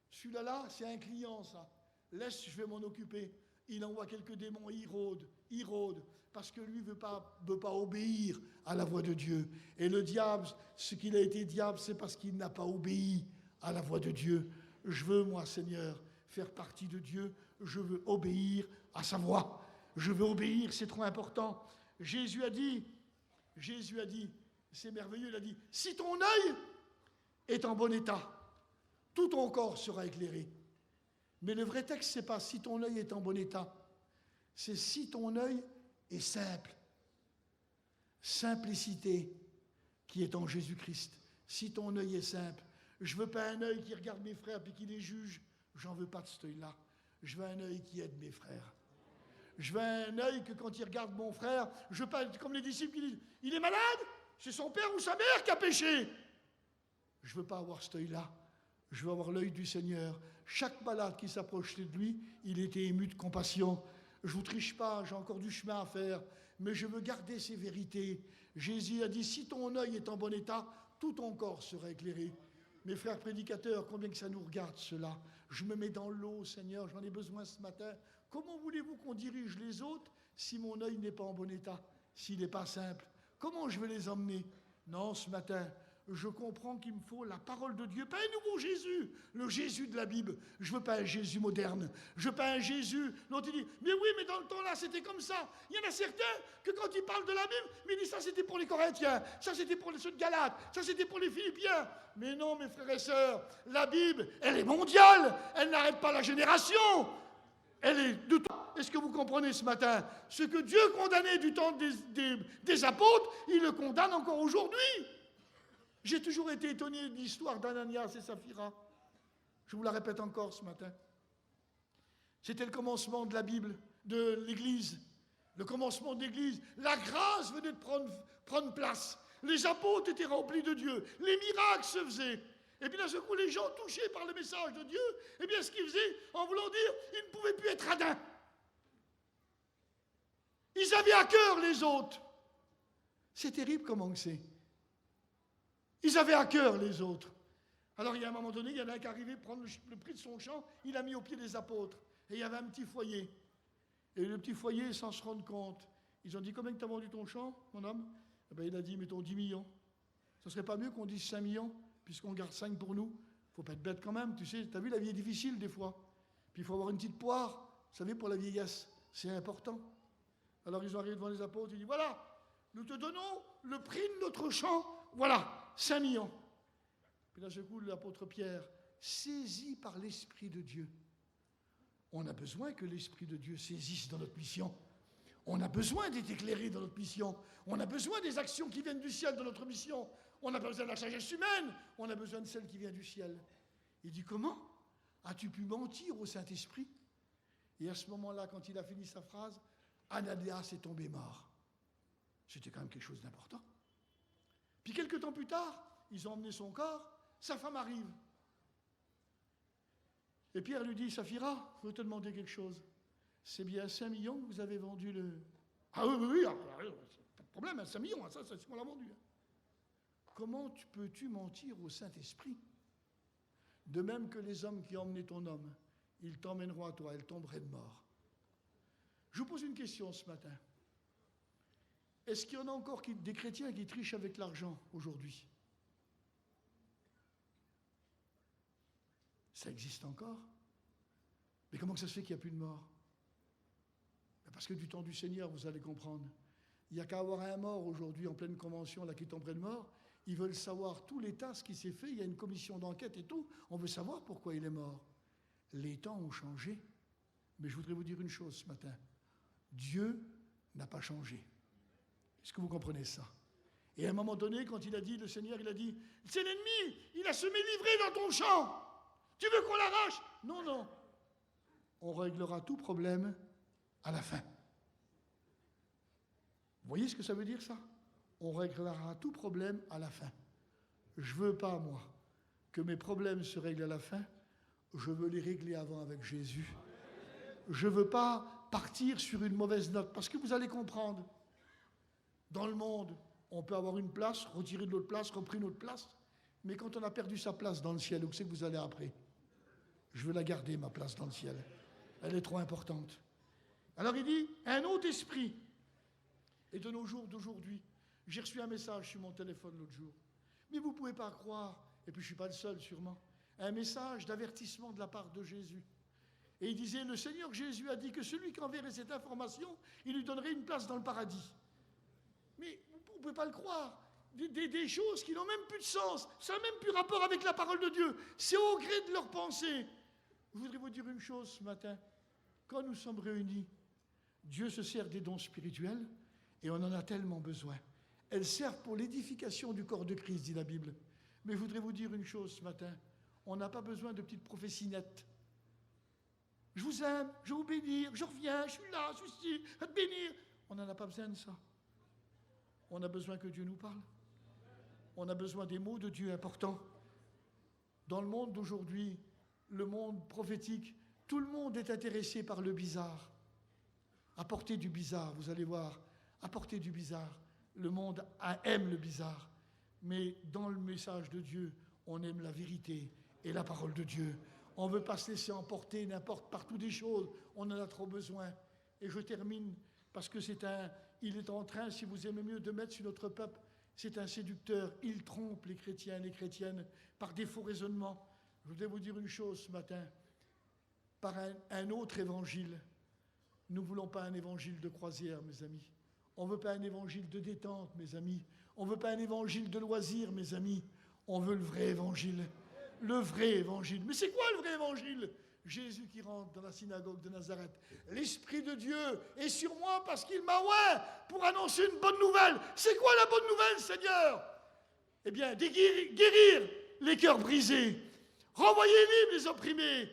Speaker 1: Celui-là, c'est un client, ça. Laisse, je vais m'en occuper. Il envoie quelques démons, il rôde, parce que lui ne veut pas obéir à la voix de Dieu. Et le diable, ce qu'il a été diable, c'est parce qu'il n'a pas obéi à la voix de Dieu. Je veux, moi, Seigneur, faire partie de Dieu. Je veux obéir à sa voix. Je veux obéir, c'est trop important. Jésus a dit, c'est merveilleux, il a dit, si ton œil est en bon état, tout ton corps sera éclairé. Mais le vrai texte, c'est pas si ton œil est en bon état, c'est si ton œil est simple. Simplicité qui est en Jésus-Christ. Si ton œil est simple. Je veux pas un œil qui regarde mes frères puis qui les juge. J'en veux pas de cet œil-là. Je veux un œil qui aide mes frères. Je veux un œil que quand il regarde mon frère, je veux pas être comme les disciples qui disent, il est malade? C'est son père ou sa mère qui a péché. Je veux pas avoir cet œil-là. Je veux avoir l'œil du Seigneur. Chaque malade qui s'approche de lui, il était ému de compassion. Je ne vous triche pas, j'ai encore du chemin à faire, mais je veux garder ces vérités. Jésus a dit, si ton œil est en bon état, tout ton corps sera éclairé. Mes frères prédicateurs, combien que ça nous regarde cela? Je me mets dans l'eau, Seigneur, j'en ai besoin ce matin. comment voulez-vous qu'on dirige les autres si mon œil n'est pas en bon état, s'il n'est pas simple? Comment je vais les emmener? Non, ce matin, je comprends qu'il me faut la parole de Dieu, pas un nouveau Jésus, le Jésus de la Bible. Je ne veux pas un Jésus moderne, je ne veux pas un Jésus dont il dit, mais oui, mais dans le temps-là, c'était comme ça. Il y en a certains que quand ils parlent de la Bible, ils disent, ça c'était pour les Corinthiens, ça c'était pour ceux de Galates, ça c'était pour les Philippiens. Mais non, mes frères et sœurs, la Bible, elle est mondiale, elle n'arrête pas la génération. Elle est de tout. Est-ce que vous comprenez ce matin? Ce que Dieu condamnait du temps des apôtres, il le condamne encore aujourd'hui. J'ai toujours été étonné de l'histoire d'Ananias et Saphira. Je vous la répète encore ce matin. C'était le commencement de la Bible, de l'Église. Le commencement de l'Église. La grâce venait de prendre place. Les apôtres étaient remplis de Dieu. Les miracles se faisaient. Et puis d'un seul coup, les gens touchés par le message de Dieu, eh bien ce qu'ils faisaient, en voulant dire, ils ne pouvaient plus être radins. Ils avaient à cœur les autres. C'est terrible comment c'est. Ils avaient à cœur les autres. Alors il y a un moment donné, il y en a un qui est arrivé prendre le prix de son champ, il a mis au pied des apôtres. Et il y avait un petit foyer. Et le petit foyer, sans se rendre compte, ils ont dit, combien tu as vendu ton champ, mon homme? Eh bien, il a dit, mettons 10 millions. Ce ne serait pas mieux qu'on dise 5 millions, puisqu'on garde 5 pour nous? Il ne faut pas être bête quand même, tu sais, tu as vu, la vie est difficile des fois. Puis il faut avoir une petite poire, vous savez, pour la vieillesse, c'est important. Alors ils ont arrivé devant les apôtres, ils disent, voilà, nous te donnons le prix de notre champ, voilà, 5 millions. Puis d'un seul coup, l'apôtre Pierre, saisi par l'Esprit de Dieu, on a besoin que l'Esprit de Dieu saisisse dans notre mission. On a besoin d'être éclairé dans notre mission. On a besoin des actions qui viennent du ciel dans notre mission. On n'a pas besoin de la sagesse humaine, on a besoin de celle qui vient du ciel. Il dit, comment as-tu pu mentir au Saint-Esprit? Et à ce moment-là, quand il a fini sa phrase, Ananias est tombé mort. C'était quand même quelque chose d'important. Puis quelques temps plus tard, ils ont emmené son corps, sa femme arrive. Et Pierre lui dit, Saphira, je veux te demander quelque chose. C'est bien 5 millions que vous avez vendu le... Ah oui, pas de problème, 5 millions, ça c'est ce qu'on l'a vendu. Comment peux-tu mentir au Saint-Esprit? De même que les hommes qui ont emmené ton homme, ils t'emmèneront à toi, ils tomberaient de mort. Je vous pose une question ce matin. Est-ce qu'il y en a encore des chrétiens qui trichent avec l'argent aujourd'hui? Ça existe encore? Mais comment ça se fait qu'il n'y a plus de mort? Parce que du temps du Seigneur, vous allez comprendre. Il n'y a qu'à avoir un mort aujourd'hui en pleine convention, là, qui tomberait de mort. Ils veulent savoir tout l'état, ce qui s'est fait. Il y a une commission d'enquête et tout. On veut savoir pourquoi il est mort. Les temps ont changé. Mais je voudrais vous dire une chose ce matin. Dieu n'a pas changé. Est-ce que vous comprenez ça? Et à un moment donné, quand il a dit, le Seigneur, il a dit, c'est l'ennemi, il a semé l'ivrée dans ton champ. Tu veux qu'on l'arrache? Non, non. On réglera tout problème à la fin. Vous voyez ce que ça veut dire, ça? On réglera tout problème à la fin. Je ne veux pas, moi, que mes problèmes se règlent à la fin. Je veux les régler avant avec Jésus. Je ne veux pas partir sur une mauvaise note, parce que vous allez comprendre. Dans le monde, on peut avoir une place, retirer de l'autre place, repris une autre place, mais quand on a perdu sa place dans le ciel, où c'est que vous allez après? Je veux la garder, ma place dans le ciel. Elle est trop importante. Alors il dit, un autre esprit. Et de nos jours d'aujourd'hui, j'ai reçu un message sur mon téléphone l'autre jour. Mais vous ne pouvez pas croire, et puis je ne suis pas le seul sûrement, un message d'avertissement de la part de Jésus. Et il disait, le Seigneur Jésus a dit que celui qui enverrait cette information, il lui donnerait une place dans le paradis. Mais vous ne pouvez pas le croire. Des choses qui n'ont même plus de sens. Ça n'a même plus rapport avec la parole de Dieu. C'est au gré de leurs pensées. Je voudrais vous dire une chose ce matin. Quand nous sommes réunis, Dieu se sert des dons spirituels et on en a tellement besoin. Elles servent pour l'édification du corps de Christ, dit la Bible. Mais je voudrais vous dire une chose ce matin. On n'a pas besoin de petites prophéties nettes. Je vous aime, je vais vous bénir, je reviens, je suis là, je suis ici, à te bénir. On n'en a pas besoin de ça. On a besoin que Dieu nous parle. On a besoin des mots de Dieu importants. Dans le monde d'aujourd'hui, le monde prophétique, tout le monde est intéressé par le bizarre. Apportez du bizarre, vous allez voir. Apportez du bizarre. Le monde aime le bizarre. Mais dans le message de Dieu, on aime la vérité et la parole de Dieu. On ne veut pas se laisser emporter n'importe partout des choses. On en a trop besoin. Et je termine parce que il est en train, si vous aimez mieux, de mettre sur notre peuple. C'est un séducteur. Il trompe les chrétiens et les chrétiennes par des faux raisonnements. Je voudrais vous dire une chose ce matin. Par un autre évangile. Nous ne voulons pas un évangile de croisière, mes amis. On ne veut pas un évangile de détente, mes amis. On ne veut pas un évangile de loisir, mes amis. On veut le vrai évangile. Le vrai évangile. Mais c'est quoi le vrai évangile? Jésus qui rentre dans la synagogue de Nazareth. L'Esprit de Dieu est sur moi parce qu'il m'a oint pour annoncer une bonne nouvelle. C'est quoi la bonne nouvelle, Seigneur? Eh bien, guérir les cœurs brisés, renvoyer libres les opprimés.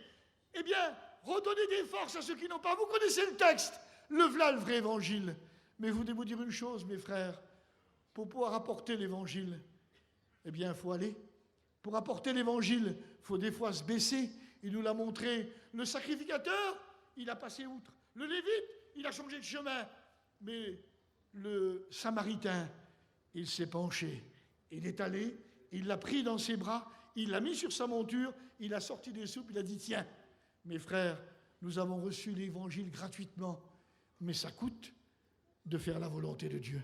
Speaker 1: Eh bien, redonner des forces à ceux qui n'ont pas. Vous connaissez le texte. Le voilà le vrai évangile. Mais je voudrais vous dire une chose, mes frères. Pour pouvoir apporter l'évangile, eh bien, il faut aller. Pour apporter l'évangile, il faut des fois se baisser. Il nous l'a montré. Le sacrificateur, il a passé outre. Le lévite, il a changé de chemin. Mais le samaritain, il s'est penché. Il est allé, il l'a pris dans ses bras, il l'a mis sur sa monture, il a sorti des soupes, il a dit, tiens, mes frères, nous avons reçu l'évangile gratuitement, mais ça coûte de faire la volonté de Dieu.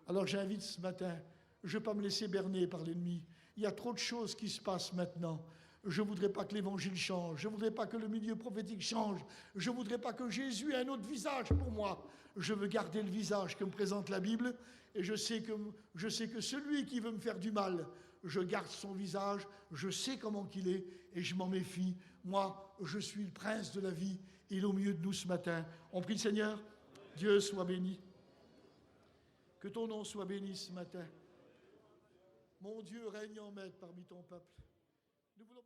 Speaker 1: Alors j'invite ce matin, je ne vais pas me laisser berner par l'ennemi. Il y a trop de choses qui se passent maintenant. Je ne voudrais pas que l'évangile change. Je ne voudrais pas que le milieu prophétique change. Je ne voudrais pas que Jésus ait un autre visage pour moi. Je veux garder le visage que me présente la Bible. Et je sais que celui qui veut me faire du mal, je garde son visage. Je sais comment qu'il est et je m'en méfie. Moi, je suis le prince de la vie. Il est au milieu de nous ce matin. On prie le Seigneur. Dieu soit béni. Que ton nom soit béni ce matin. Mon Dieu règne en maître parmi ton peuple. Nous voulons